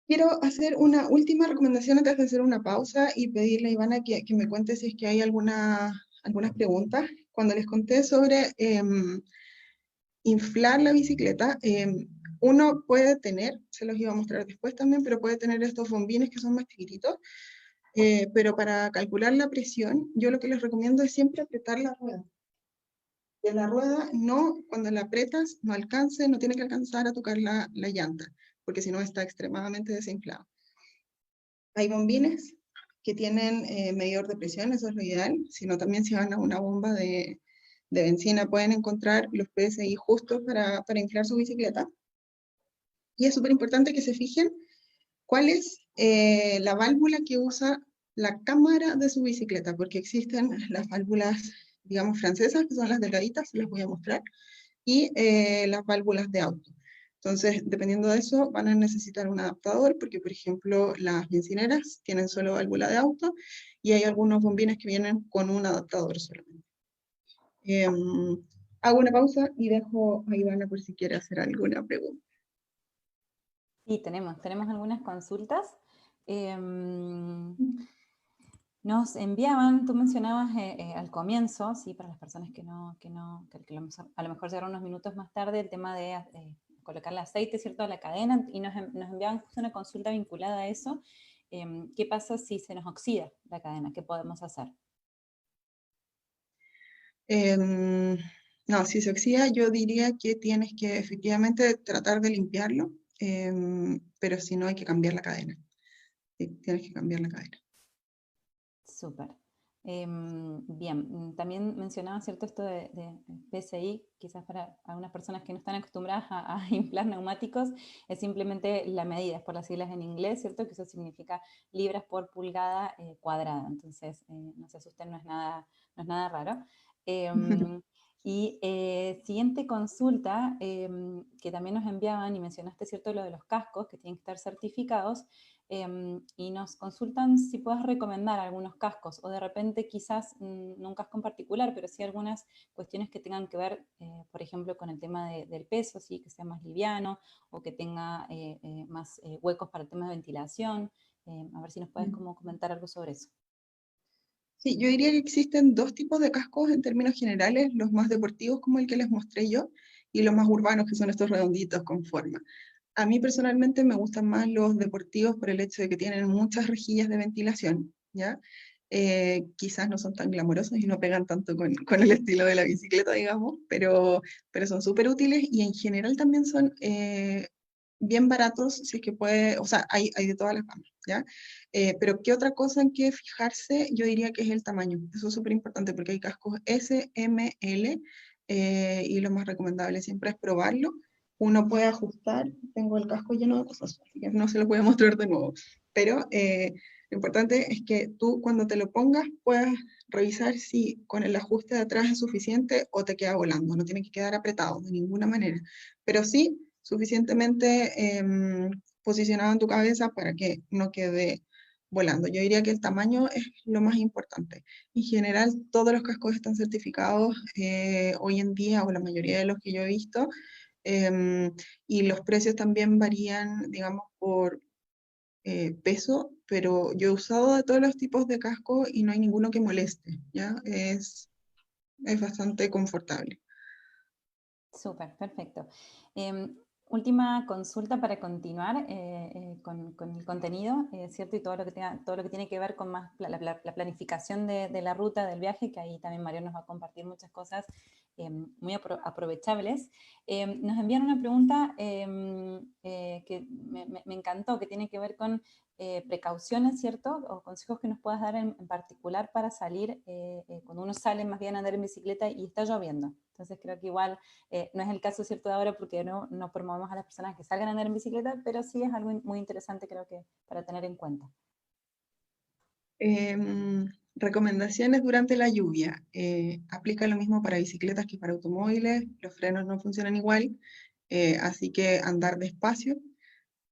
Speaker 2: Quiero hacer una última recomendación antes de hacer una pausa y pedirle a Ivana que me cuente si es que hay algunas preguntas. Cuando les conté sobre inflar la bicicleta, uno puede tener, se los iba a mostrar después también, pero puede tener estos bombines que son más chiquititos, pero para calcular la presión, yo lo que les recomiendo es siempre apretar la rueda. Que la rueda no, cuando la apretas, no alcance, no tiene que alcanzar a tocar la llanta, porque si no está extremadamente desinflado. Hay bombines que tienen medidor de presión, eso es lo ideal, sino también si van a una bomba de benzina pueden encontrar los PSI justos para inflar su bicicleta. Y es súper importante que se fijen cuál es la válvula que usa la cámara de su bicicleta, porque existen las válvulas, digamos, francesas, que son las delgaditas, se las voy a mostrar, y las válvulas de auto. Entonces, dependiendo de eso, van a necesitar un adaptador, porque, por ejemplo, las bencineras tienen solo válvula de auto, y hay algunos bombines que vienen con un adaptador solamente. Hago una pausa y dejo a Ivana por si quiere hacer alguna pregunta.
Speaker 1: Sí, tenemos algunas consultas. Nos enviaban, tú mencionabas al comienzo, sí, para las personas que a lo mejor llegaron unos minutos más tarde, el tema de colocarle aceite, ¿cierto?, a la cadena, y nos enviaban justo una consulta vinculada a eso. ¿Qué pasa si se nos oxida la cadena? ¿Qué podemos hacer?
Speaker 2: No, si se oxida, yo diría que tienes que efectivamente tratar de limpiarlo, pero si no, hay que cambiar la cadena. Sí, tienes que cambiar la cadena.
Speaker 1: Súper. Bien, también mencionaba, ¿cierto?, esto de PSI, quizás para algunas personas que no están acostumbradas a inflar neumáticos, es simplemente la medida, es por las siglas en inglés, ¿cierto?, que eso significa libras por pulgada cuadrada. Entonces, no se asusten, no es nada raro. Y siguiente consulta, que también nos enviaban, y mencionaste, ¿cierto?, lo de los cascos, que tienen que estar certificados, y nos consultan si puedes recomendar algunos cascos, o de repente quizás no un casco en particular, pero sí algunas cuestiones que tengan que ver, por ejemplo, con el tema del peso, ¿sí?, que sea más liviano, o que tenga más huecos para el tema de ventilación. A ver si nos puedes como comentar algo sobre eso.
Speaker 2: Sí, yo diría que existen 2 tipos de cascos en términos generales: los más deportivos, como el que les mostré yo, y los más urbanos, que son estos redonditos con forma. A mí personalmente me gustan más los deportivos por el hecho de que tienen muchas rejillas de ventilación, ¿ya? quizás no son tan glamorosos y no pegan tanto con el estilo de la bicicleta, digamos, pero son súper útiles y en general también son bien baratos, si es que puede, o sea, hay de todas las gamas, ¿ya? Pero ¿qué otra cosa en que fijarse? Yo diría que es el tamaño. Eso es súper importante porque hay cascos S, M, L, y lo más recomendable siempre es probarlo. Uno puede ajustar, tengo el casco lleno de cosas, así que no se lo voy a mostrar de nuevo, pero lo importante es que tú cuando te lo pongas puedas revisar si con el ajuste de atrás es suficiente o te queda volando, no tiene que quedar apretado de ninguna manera, pero sí suficientemente posicionado en tu cabeza para que no quede volando. Yo diría que el tamaño es lo más importante. En general, todos los cascos están certificados hoy en día, o la mayoría de los que yo he visto, y los precios también varían, digamos, por peso, pero yo he usado de todos los tipos de casco y no hay ninguno que moleste, ¿ya? Es bastante confortable.
Speaker 1: Súper, perfecto. Última consulta para continuar con el contenido, ¿cierto? Y todo lo que tiene que ver con más la planificación de la ruta, del viaje, que ahí también Mario nos va a compartir muchas cosas muy aprovechables. Nos envían una pregunta que me encantó, que tiene que ver con precauciones, ¿cierto? O consejos que nos puedas dar en particular para salir cuando uno sale más bien a andar en bicicleta y está lloviendo. Entonces creo que igual no es el caso, ¿cierto?, de ahora porque no promovemos a las personas que salgan a andar en bicicleta, pero sí es algo muy interesante creo que para tener en cuenta.
Speaker 2: Recomendaciones durante la lluvia. Aplica lo mismo para bicicletas que para automóviles. Los frenos no funcionan igual, así que andar despacio.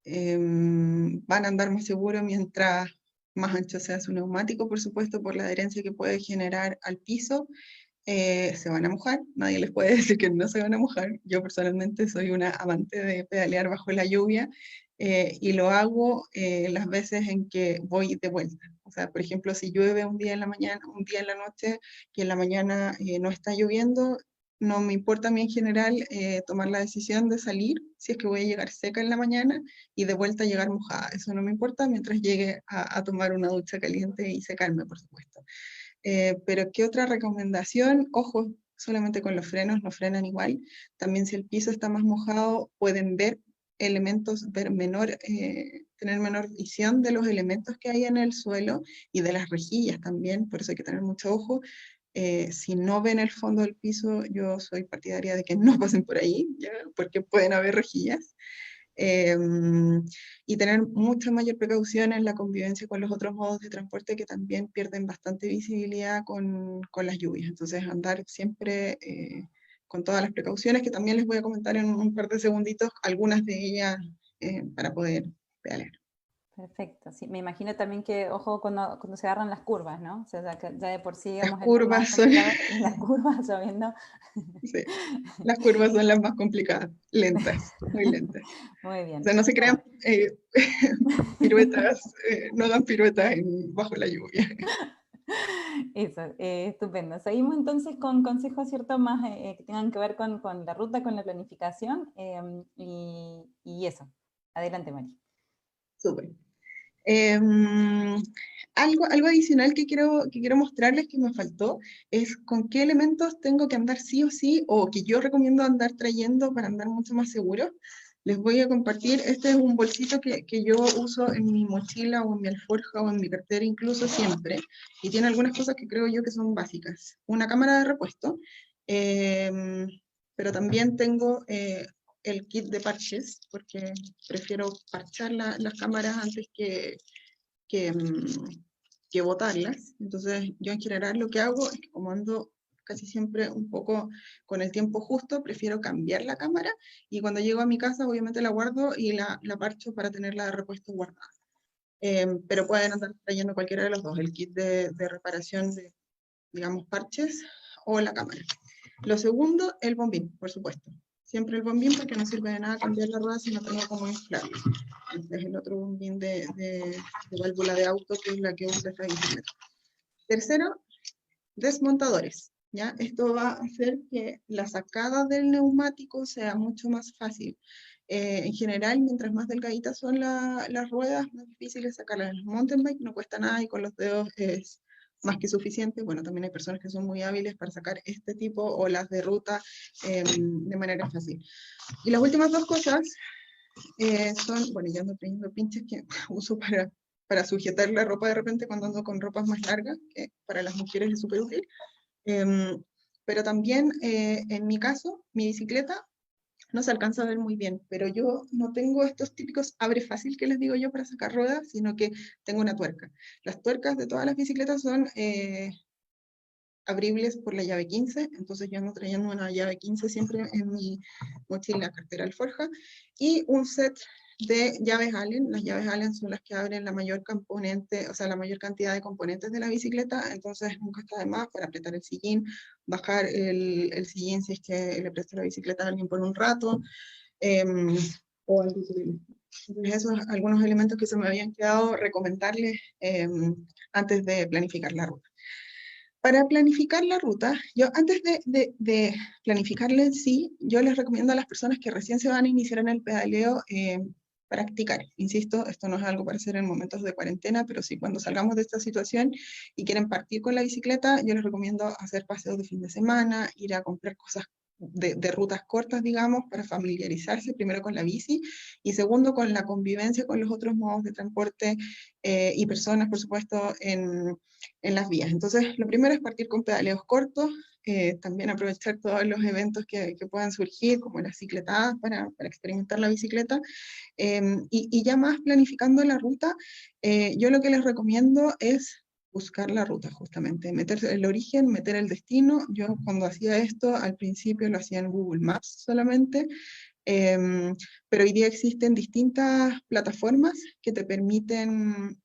Speaker 2: Van a andar más seguros mientras más ancho sea su neumático, por supuesto, por la adherencia que puede generar al piso. Se van a mojar, nadie les puede decir que no se van a mojar. Yo personalmente soy una amante de pedalear bajo la lluvia y lo hago las veces en que voy de vuelta. O sea, por ejemplo, si llueve un día en la mañana, un día en la noche, que en la mañana no está lloviendo, no me importa a mí en general tomar la decisión de salir, si es que voy a llegar seca en la mañana y de vuelta llegar mojada. Eso no me importa mientras llegue a tomar una ducha caliente y secarme, por supuesto. Pero ¿qué otra recomendación? Ojo, solamente con los frenos, no frenan igual. También si el piso está más mojado, pueden ver elementos, tener menor visión de los elementos que hay en el suelo y de las rejillas también, por eso hay que tener mucho ojo. Si no ven el fondo del piso, yo soy partidaria de que no pasen por ahí, ¿ya? Porque pueden haber rejillas. Y tener mucha mayor precaución en la convivencia con los otros modos de transporte que también pierden bastante visibilidad con las lluvias. Entonces, andar siempre con todas las precauciones, que también les voy a comentar en un par de segunditos, algunas de ellas para poder pedalear.
Speaker 1: Perfecto, sí, me imagino también que, ojo, cuando se agarran las curvas, ¿no? O sea, ya de por sí,
Speaker 2: Las
Speaker 1: digamos, es lo más
Speaker 2: curvas son,
Speaker 1: complicado, y las curvas lloviendo.
Speaker 2: sí, las curvas son las más complicadas, lentas, muy lentas.
Speaker 1: Muy
Speaker 2: O
Speaker 1: bien.
Speaker 2: sea, no se crean
Speaker 1: Bueno.
Speaker 2: piruetas, no hagan piruetas bajo la lluvia.
Speaker 1: Eso, estupendo. Seguimos entonces con consejos, ¿cierto?, más que tengan que ver con la ruta, con la planificación, y eso. Adelante, Mari.
Speaker 2: Súper. Algo adicional que quiero mostrarles que me faltó es con qué elementos tengo que andar sí o sí, o que yo recomiendo andar trayendo para andar mucho más seguro. Les voy a compartir, este es un bolsito que yo uso en mi mochila o en mi alforja o en mi cartera incluso siempre, y tiene algunas cosas que creo yo que son básicas. Una cámara de repuesto, em, pero también tengo el kit de parches, porque prefiero parchar las cámaras antes que, que botarlas. Entonces, yo en general lo que hago es que como ando casi siempre un poco con el tiempo justo, prefiero cambiar la cámara y cuando llego a mi casa obviamente la guardo y la parcho para tenerla de repuesto guardada. Pero pueden andar trayendo cualquiera de los dos, el kit de reparación de, digamos, parches o la cámara. Lo segundo, el bombín, por supuesto. Siempre el bombín porque no sirve de nada cambiar la rueda si no tengo cómo inflarlo. Este es el otro bombín de válvula de auto que es la que usa esta bicicleta. Tercero, desmontadores. ¿Ya? Esto va a hacer que la sacada del neumático sea mucho más fácil. En general, mientras más delgaditas son las ruedas, más difícil es sacarlas. En el mountain bike no cuesta nada y con los dedos es más que suficiente. Bueno, también hay personas que son muy hábiles para sacar este tipo o las de ruta de manera fácil. Y las últimas dos cosas son, bueno, ya ando trayendo pinches que uso para sujetar la ropa de repente cuando ando con ropas más largas, que para las mujeres es súper útil. Pero también, en mi caso, mi bicicleta no se alcanza a ver muy bien, pero yo no tengo estos típicos abre fácil que les digo yo para sacar ruedas, sino que tengo una tuerca. Las tuercas de todas las bicicletas son abribles por la llave 15, entonces yo ando trayendo una llave 15 siempre en mi mochila, cartera alforja, y un set de llaves Allen. Las llaves Allen son las que abren la mayor componente, o sea, la mayor cantidad de componentes de la bicicleta, entonces nunca está de más para apretar el sillín, bajar el sillín si es que le presto la bicicleta a alguien por un rato, eh, o algo por el estilo. Entonces, esos son algunos elementos que se me habían quedado recomendarles antes de planificar la ruta. Para planificar la ruta, yo antes de planificarla en sí, yo les recomiendo a las personas que recién se van a iniciar en el pedaleo practicar. Insisto, esto no es algo para hacer en momentos de cuarentena, pero sí cuando salgamos de esta situación y quieren partir con la bicicleta, yo les recomiendo hacer paseos de fin de semana, ir a comprar cosas de rutas cortas, digamos, para familiarizarse primero con la bici y segundo con la convivencia con los otros modos de transporte y personas, por supuesto, en las vías. Entonces, lo primero es partir con pedaleos cortos, también aprovechar todos los eventos que puedan surgir, como las cicletadas para experimentar la bicicleta, y ya más planificando la ruta, yo lo que les recomiendo es buscar la ruta justamente, meter el origen, meter el destino. Yo cuando hacía esto al principio lo hacía en Google Maps solamente, pero hoy día existen distintas plataformas que te permiten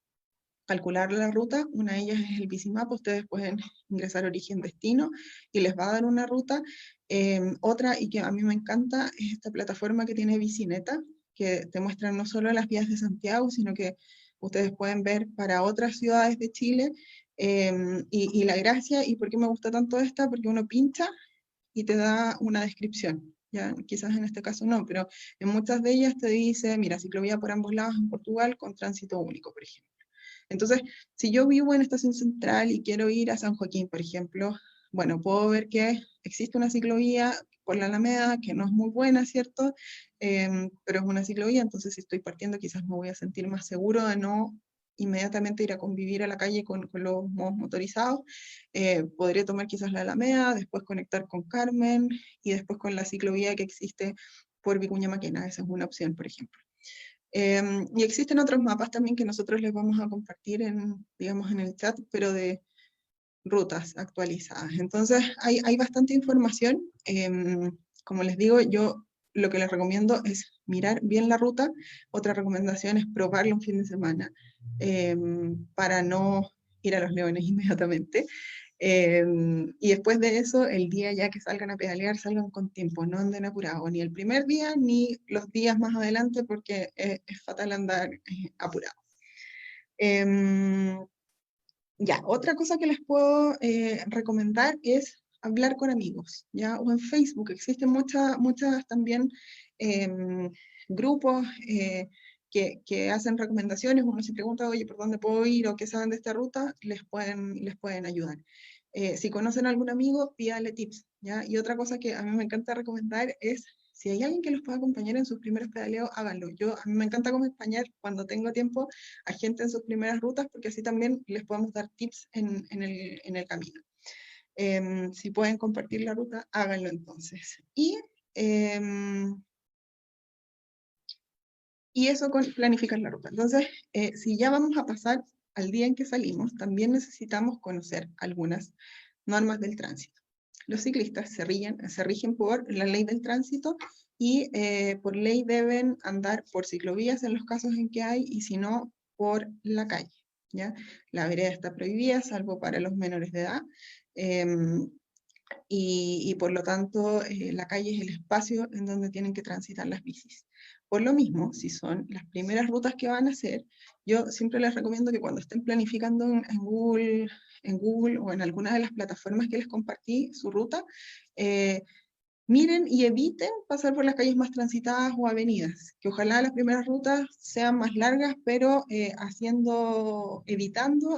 Speaker 2: calcular la ruta. Una de ellas es el Bicimap, ustedes pueden ingresar origen destino y les va a dar una ruta. Otra, y que a mí me encanta, es esta plataforma que tiene Bicineta, que te muestra no solo las vías de Santiago, sino que ustedes pueden ver para otras ciudades de Chile. Y la gracia, y por qué me gusta tanto esta, porque uno pincha y te da una descripción. Ya, quizás en este caso no, pero en muchas de ellas te dice, mira, ciclovía por ambos lados en Portugal con tránsito único, por ejemplo. Entonces, si yo vivo en Estación Central y quiero ir a San Joaquín, por ejemplo, bueno, puedo ver que existe una ciclovía por la Alameda, que no es muy buena, ¿cierto? Pero es una ciclovía, entonces si estoy partiendo quizás me voy a sentir más seguro de no inmediatamente ir a convivir a la calle con los modos motorizados. Podría tomar quizás la Alameda, después conectar con Carmen y después con la ciclovía que existe por Vicuña Maquena. Esa es una opción, por ejemplo. Y existen otros mapas también que nosotros les vamos a compartir en, digamos, en el chat, pero de rutas actualizadas. Entonces, hay bastante información. Como les digo, yo lo que les recomiendo es mirar bien la ruta. Otra recomendación es probarlo un fin de semana para no ir a los leones inmediatamente. Y después de eso, el día ya que salgan a pedalear, salgan con tiempo, no anden apurados, ni el primer día ni los días más adelante, porque es fatal andar apurado. Ya, otra cosa que les puedo recomendar es hablar con amigos, ¿ya? O en Facebook, existen muchas también grupos que hacen recomendaciones. Uno se pregunta, oye, ¿por dónde puedo ir? O qué saben de esta ruta, les pueden ayudar. Si conocen a algún amigo, pídale tips, ¿ya? Y otra cosa que a mí me encanta recomendar es, si hay alguien que los pueda acompañar en sus primeros pedaleos, háganlo. A mí me encanta acompañar cuando tengo tiempo a gente en sus primeras rutas, porque así también les podemos dar tips en el camino. Si pueden compartir la ruta, háganlo entonces. Y eso con planificar la ruta. Entonces, si ya vamos a pasar al día en que salimos, también necesitamos conocer algunas normas del tránsito. Los ciclistas se rigen por la ley del tránsito y por ley deben andar por ciclovías en los casos en que hay, y si no, por la calle, ¿ya? La vereda está prohibida, salvo para los menores de edad, y por lo tanto la calle es el espacio en donde tienen que transitar las bicis. Por lo mismo, si son las primeras rutas que van a hacer, yo siempre les recomiendo que cuando estén planificando en Google o en alguna de las plataformas que les compartí su ruta, miren y eviten pasar por las calles más transitadas o avenidas, que ojalá las primeras rutas sean más largas, pero evitando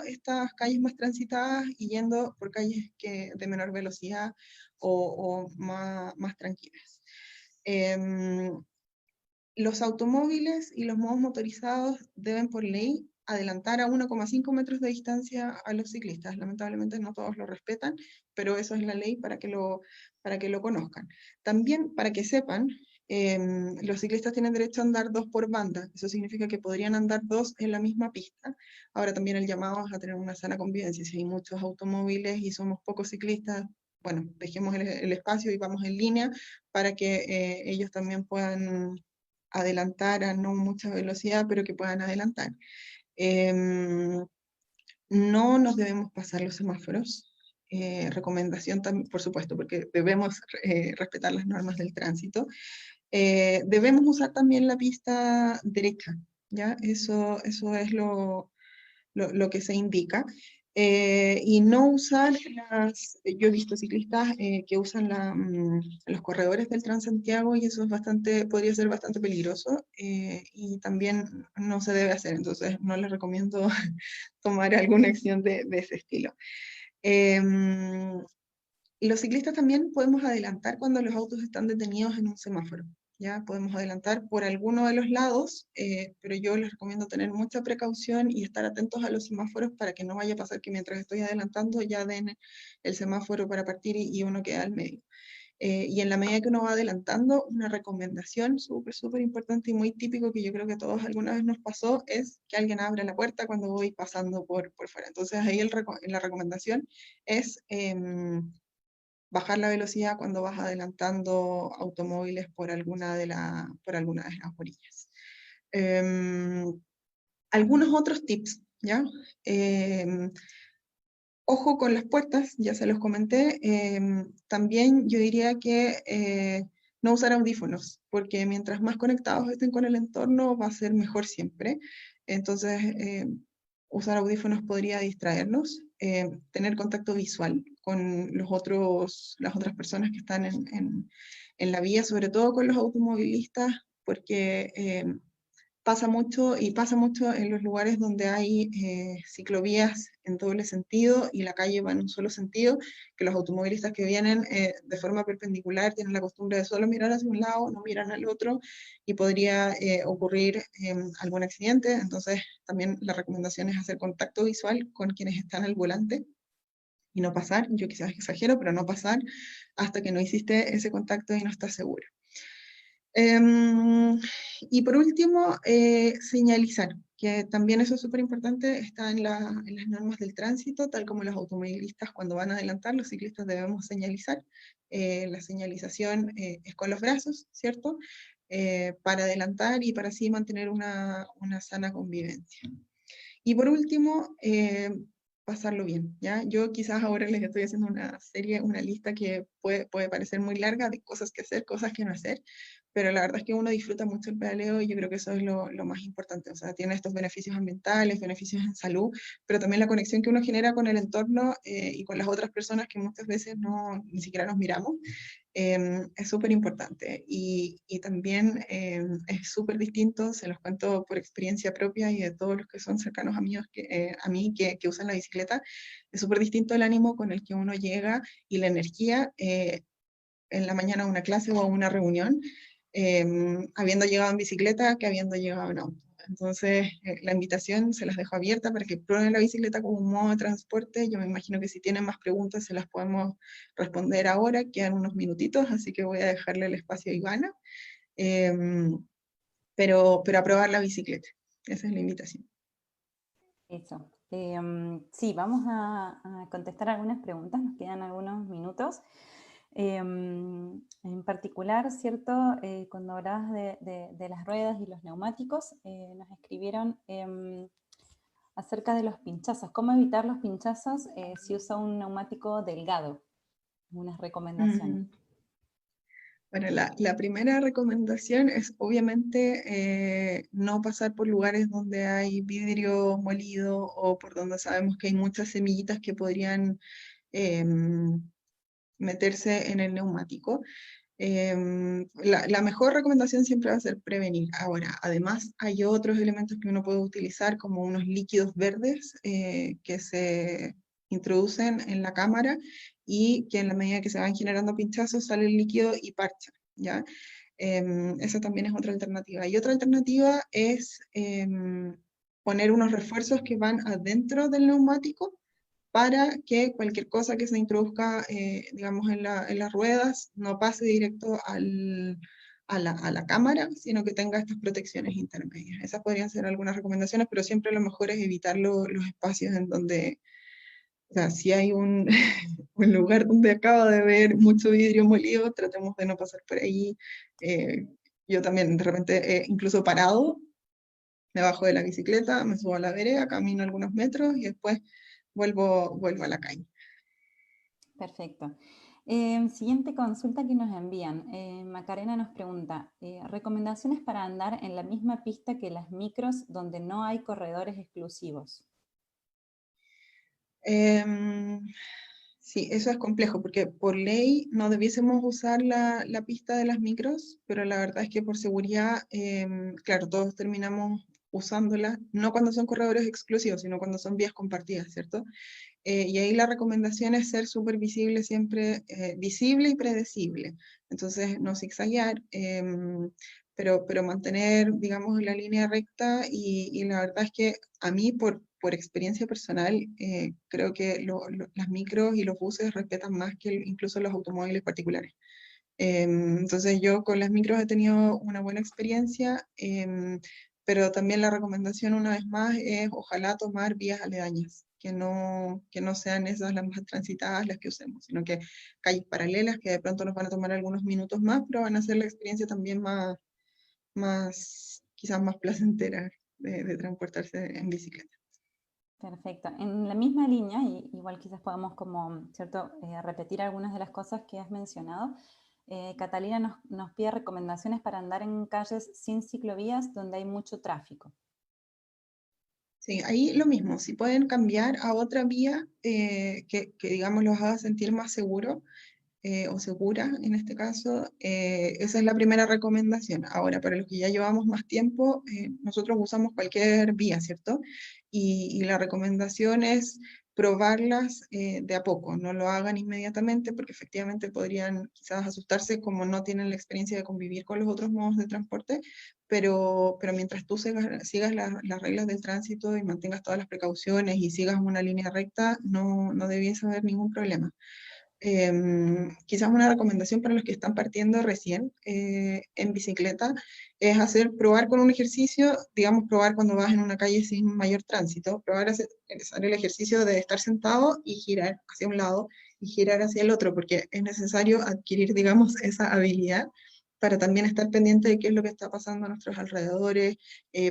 Speaker 2: estas calles más transitadas y yendo por calles de menor velocidad o más tranquilas. Los automóviles y los modos motorizados deben por ley adelantar a 1,5 metros de distancia a los ciclistas. Lamentablemente no todos lo respetan, pero eso es la ley para que lo conozcan. También para que sepan, los ciclistas tienen derecho a andar dos por banda. Eso significa que podrían andar dos en la misma pista. Ahora también el llamado es a tener una sana convivencia. Si hay muchos automóviles y somos pocos ciclistas, bueno, dejemos el espacio y vamos en línea para que ellos también puedan adelantar a no mucha velocidad, pero que puedan adelantar. No nos debemos pasar los semáforos. Recomendación también, por supuesto, porque debemos respetar las normas del tránsito. Debemos usar también la pista derecha, ¿ya? Eso es lo que se indica. Y no usar yo he visto ciclistas que usan los corredores del Transantiago y eso podría ser bastante peligroso y también no se debe hacer, entonces no les recomiendo tomar alguna acción de ese estilo. Los ciclistas también podemos adelantar cuando los autos están detenidos en un semáforo. Ya podemos adelantar por alguno de los lados, pero yo les recomiendo tener mucha precaución y estar atentos a los semáforos para que no vaya a pasar que mientras estoy adelantando ya den el semáforo para partir y uno queda al medio. Y en la medida que uno va adelantando, una recomendación súper importante y muy típico que yo creo que a todos alguna vez nos pasó es que alguien abra la puerta cuando voy pasando por fuera. Entonces ahí la recomendación es bajar la velocidad cuando vas adelantando automóviles por alguna de las orillas. Algunos otros tips, ¿ya? Ojo con las puertas, ya se los comenté. También yo diría que no usar audífonos, porque mientras más conectados estén con el entorno va a ser mejor siempre. Entonces, usar audífonos podría distraernos. Tener contacto visual con las otras personas que están en la vía, sobre todo con los automovilistas, porque pasa mucho en los lugares donde hay ciclovías en doble sentido y la calle va en un solo sentido, que los automovilistas que vienen de forma perpendicular tienen la costumbre de solo mirar hacia un lado, no miran al otro y podría ocurrir algún accidente. Entonces también la recomendación es hacer contacto visual con quienes están al volante y no pasar, yo quizás exagero, pero no pasar hasta que no hiciste ese contacto y no estás seguro. Y por último, señalizar, que también eso es súper importante, está en las normas del tránsito, tal como los automovilistas cuando van a adelantar, los ciclistas debemos señalizar. La señalización es con los brazos, ¿cierto? Para adelantar y para así mantener una sana convivencia. Y por último, pasarlo bien, ¿ya? Yo quizás ahora les estoy haciendo una lista que puede parecer muy larga de cosas que hacer, cosas que no hacer, pero la verdad es que uno disfruta mucho el pedaleo y yo creo que eso es lo más importante, o sea, tiene estos beneficios ambientales, beneficios en salud, pero también la conexión que uno genera con el entorno y con las otras personas que muchas veces ni siquiera nos miramos, es súper importante y también es súper distinto, se los cuento por experiencia propia y de todos los que son cercanos amigos a mí que usan la bicicleta, es súper distinto el ánimo con el que uno llega y la energía en la mañana a una clase o a una reunión, habiendo llegado en bicicleta que habiendo llegado en auto. Entonces, la invitación se las dejo abierta para que prueben la bicicleta como un modo de transporte. Yo me imagino que si tienen más preguntas se las podemos responder ahora, quedan unos minutitos, así que voy a dejarle el espacio a Ivana, pero a probar la bicicleta. Esa es la invitación.
Speaker 1: Eso. Sí, vamos a contestar algunas preguntas, nos quedan algunos minutos. En particular, ¿cierto? Cuando hablabas de las ruedas y los neumáticos, nos escribieron acerca de los pinchazos. ¿Cómo evitar los pinchazos si usa un neumático delgado? Unas recomendaciones.
Speaker 2: Bueno, la primera recomendación es obviamente no pasar por lugares donde hay vidrio molido o por donde sabemos que hay muchas semillitas que podrían meterse en el neumático. La mejor recomendación siempre va a ser prevenir. Ahora, además, hay otros elementos que uno puede utilizar, como unos líquidos verdes que se introducen en la cámara y que en la medida que se van generando pinchazos sale el líquido y parcha, ¿ya? Esa también es otra alternativa. Y otra alternativa es poner unos refuerzos que van adentro del neumático para que cualquier cosa que se introduzca, digamos, en las ruedas no pase directo a la cámara, sino que tenga estas protecciones intermedias. Esas podrían ser algunas recomendaciones, pero siempre lo mejor es evitar los espacios en donde, o sea, si hay un, un lugar donde acaba de haber mucho vidrio molido, tratemos de no pasar por ahí. Eh, yo también de repente, incluso parado, me bajo de la bicicleta, me subo a la vereda, camino algunos metros y después vuelvo a la calle.
Speaker 1: Perfecto. Siguiente consulta que nos envían. Macarena nos pregunta, recomendaciones para andar en la misma pista que las micros donde no hay corredores exclusivos.
Speaker 2: Em, sí, eso es complejo, porque por ley no debiésemos usar la pista de las micros, pero la verdad es que por seguridad, claro, todos terminamos usándola, no cuando son corredores exclusivos, sino cuando son vías compartidas, ¿cierto? Y ahí la recomendación es ser súper visible siempre, visible y predecible. Entonces, no zigzaguear, pero mantener, digamos, la línea recta y la verdad es que a mí, por experiencia personal, creo que las micros y los buses respetan más que incluso los automóviles particulares. Entonces yo con las micros he tenido una buena experiencia, pero también la recomendación una vez más es ojalá tomar vías aledañas, que no sean esas las más transitadas las que usemos, sino que calles paralelas que de pronto nos van a tomar algunos minutos más, pero van a hacer la experiencia también quizás más placentera de transportarse en bicicleta.
Speaker 1: Perfecto. En la misma línea, y igual quizás podamos como, ¿cierto? Repetir algunas de las cosas que has mencionado. Catalina nos pide recomendaciones para andar en calles sin ciclovías donde hay mucho tráfico.
Speaker 2: Sí, ahí lo mismo, si pueden cambiar a otra vía que digamos los haga sentir más seguro, o segura en este caso, esa es la primera recomendación. Ahora, para los que ya llevamos más tiempo, nosotros usamos cualquier vía, ¿cierto? Y la recomendación es probarlas de a poco, no lo hagan inmediatamente porque efectivamente podrían quizás asustarse como no tienen la experiencia de convivir con los otros modos de transporte, pero mientras tú sigas las reglas del tránsito y mantengas todas las precauciones y sigas una línea recta, no debiese haber ningún problema. Quizás una recomendación para los que están partiendo recién en bicicleta es probar con un ejercicio, digamos, probar cuando vas en una calle sin mayor tránsito, hacer el ejercicio de estar sentado y girar hacia un lado y girar hacia el otro, porque es necesario adquirir, digamos, esa habilidad para también estar pendiente de qué es lo que está pasando a nuestros alrededores.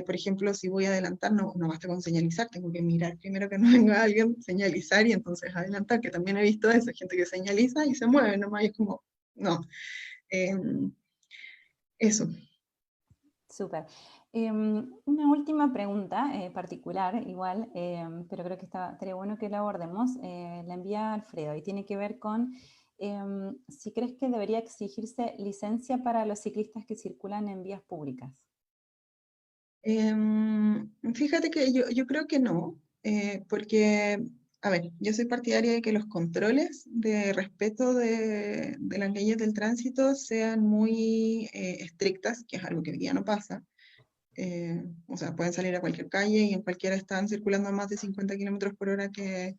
Speaker 2: Por ejemplo, si voy a adelantar, no basta con señalizar, tengo que mirar primero que no venga alguien, señalizar y entonces adelantar, que también he visto eso, gente que señaliza y se mueve nomás, y es como, no. Eh, Eso.
Speaker 1: Súper. Una última pregunta particular, igual, pero creo que estaría bueno que la abordemos. La envía Alfredo y tiene que ver con si crees que debería exigirse licencia para los ciclistas que circulan en vías públicas.
Speaker 2: Fíjate que yo creo que no, porque, a ver, yo soy partidaria de que los controles de respeto de las leyes del tránsito sean muy estrictas, que es algo que hoy día no pasa. O sea, pueden salir a cualquier calle y en cualquiera están circulando a más de 50 kilómetros por hora, que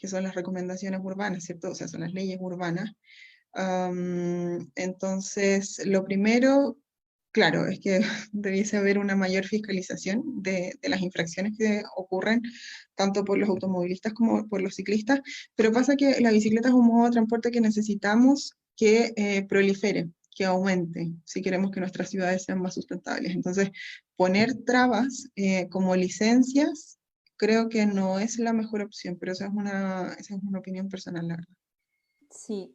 Speaker 2: son las recomendaciones urbanas, ¿cierto? O sea, son las leyes urbanas. Entonces, lo primero, claro, es que debiese haber una mayor fiscalización de las infracciones que ocurren tanto por los automovilistas como por los ciclistas, pero pasa que la bicicleta es un modo de transporte que necesitamos que prolifere, que aumente, si queremos que nuestras ciudades sean más sustentables. Entonces, poner trabas como licencias creo que no es la mejor opción, pero esa es una opinión personal, la verdad.
Speaker 1: Sí,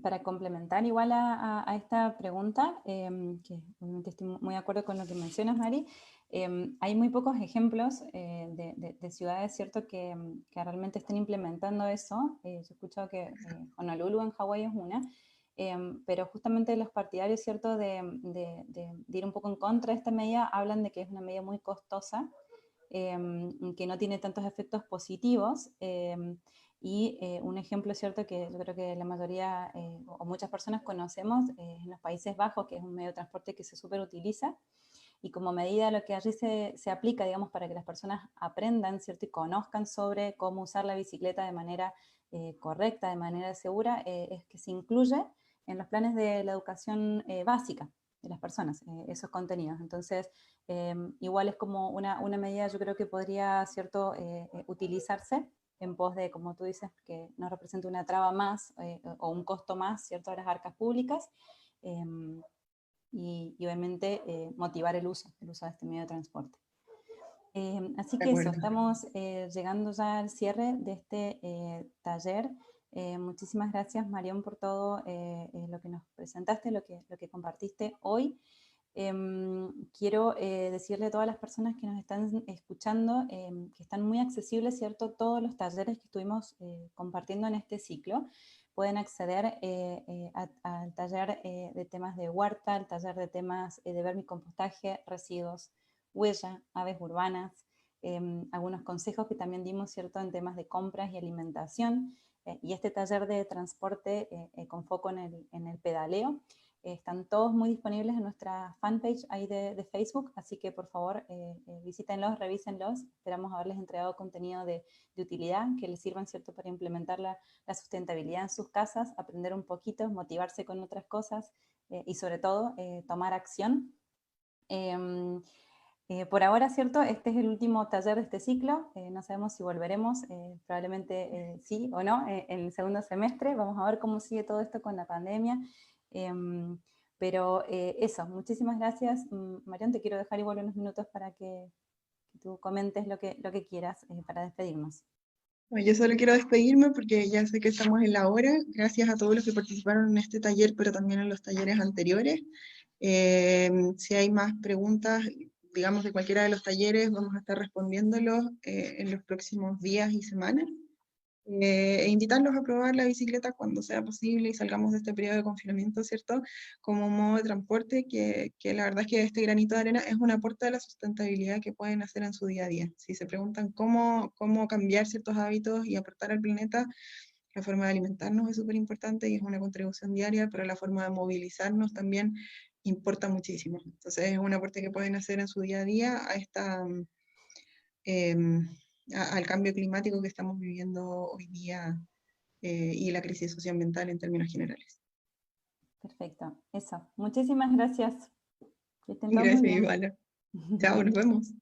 Speaker 1: para complementar igual a esta pregunta, que obviamente estoy muy de acuerdo con lo que mencionas, Mari, hay muy pocos ejemplos de ciudades, ¿cierto?, que realmente estén implementando eso. Yo he escuchado que Honolulu en Hawái es una, pero justamente los partidarios, ¿cierto?, de ir un poco en contra de esta medida, hablan de que es una medida muy costosa, que no tiene tantos efectos positivos, y un ejemplo, ¿cierto?, que yo creo que la mayoría o muchas personas conocemos, en los Países Bajos, que es un medio de transporte que se súper utiliza, y como medida lo que allí se aplica, digamos, para que las personas aprendan, ¿cierto?, y conozcan sobre cómo usar la bicicleta de manera correcta, de manera segura, es que se incluye en los planes de la educación básica de las personas, esos contenidos. Entonces, igual es como una medida, yo creo que podría, ¿cierto?, utilizarse en pos de, como tú dices, que no represente una traba más o un costo más, ¿cierto?, a las arcas públicas, y obviamente motivar el uso de este medio de transporte. Así
Speaker 2: De
Speaker 1: que eso,
Speaker 2: acuerdo.
Speaker 1: estamos llegando ya al cierre de este taller. Muchísimas gracias, Marión, por todo lo que nos presentaste, lo que compartiste hoy. Quiero decirle a todas las personas que nos están escuchando que están muy accesibles, ¿cierto?, todos los talleres que estuvimos compartiendo en este ciclo. Pueden acceder al taller de temas de huerta, al taller de temas de vermicompostaje, residuos, huella, aves urbanas, algunos consejos que también dimos, ¿cierto?, en temas de compras y alimentación, y este taller de transporte con foco en el pedaleo. Están todos muy disponibles en nuestra fanpage ahí de Facebook, así que por favor visítenlos, revísenlos. Esperamos haberles entregado contenido de utilidad que les sirvan, ¿cierto?, para implementar la sustentabilidad en sus casas, aprender un poquito, motivarse con otras cosas y sobre todo tomar acción. Por ahora, ¿cierto? Este es el último taller de este ciclo, no sabemos si volveremos, probablemente sí o no, en el segundo semestre, vamos a ver cómo sigue todo esto con la pandemia, pero eso, muchísimas gracias. Marión, te quiero dejar igual unos minutos para que tú comentes lo que quieras para despedirnos.
Speaker 2: Bueno, yo solo quiero despedirme porque ya sé que estamos en la hora. Gracias a todos los que participaron en este taller, pero también en los talleres anteriores. Si hay más preguntas, digamos, de cualquiera de los talleres, vamos a estar respondiéndolos en los próximos días y semanas. E invitarlos a probar la bicicleta cuando sea posible y salgamos de este periodo de confinamiento, ¿cierto? Como un modo de transporte que la verdad es que este granito de arena es un aporte a la sustentabilidad que pueden hacer en su día a día. Si se preguntan cómo cambiar ciertos hábitos y aportar al planeta, la forma de alimentarnos es súper importante y es una contribución diaria, pero la forma de movilizarnos también importa muchísimo. Entonces es un aporte que pueden hacer en su día a día a esta... al cambio climático que estamos viviendo hoy día y la crisis socioambiental en términos generales.
Speaker 1: Perfecto, eso. Muchísimas gracias. Que estén todos muy
Speaker 2: Gracias,
Speaker 1: bien.
Speaker 2: Ivana. Chao, nos vemos.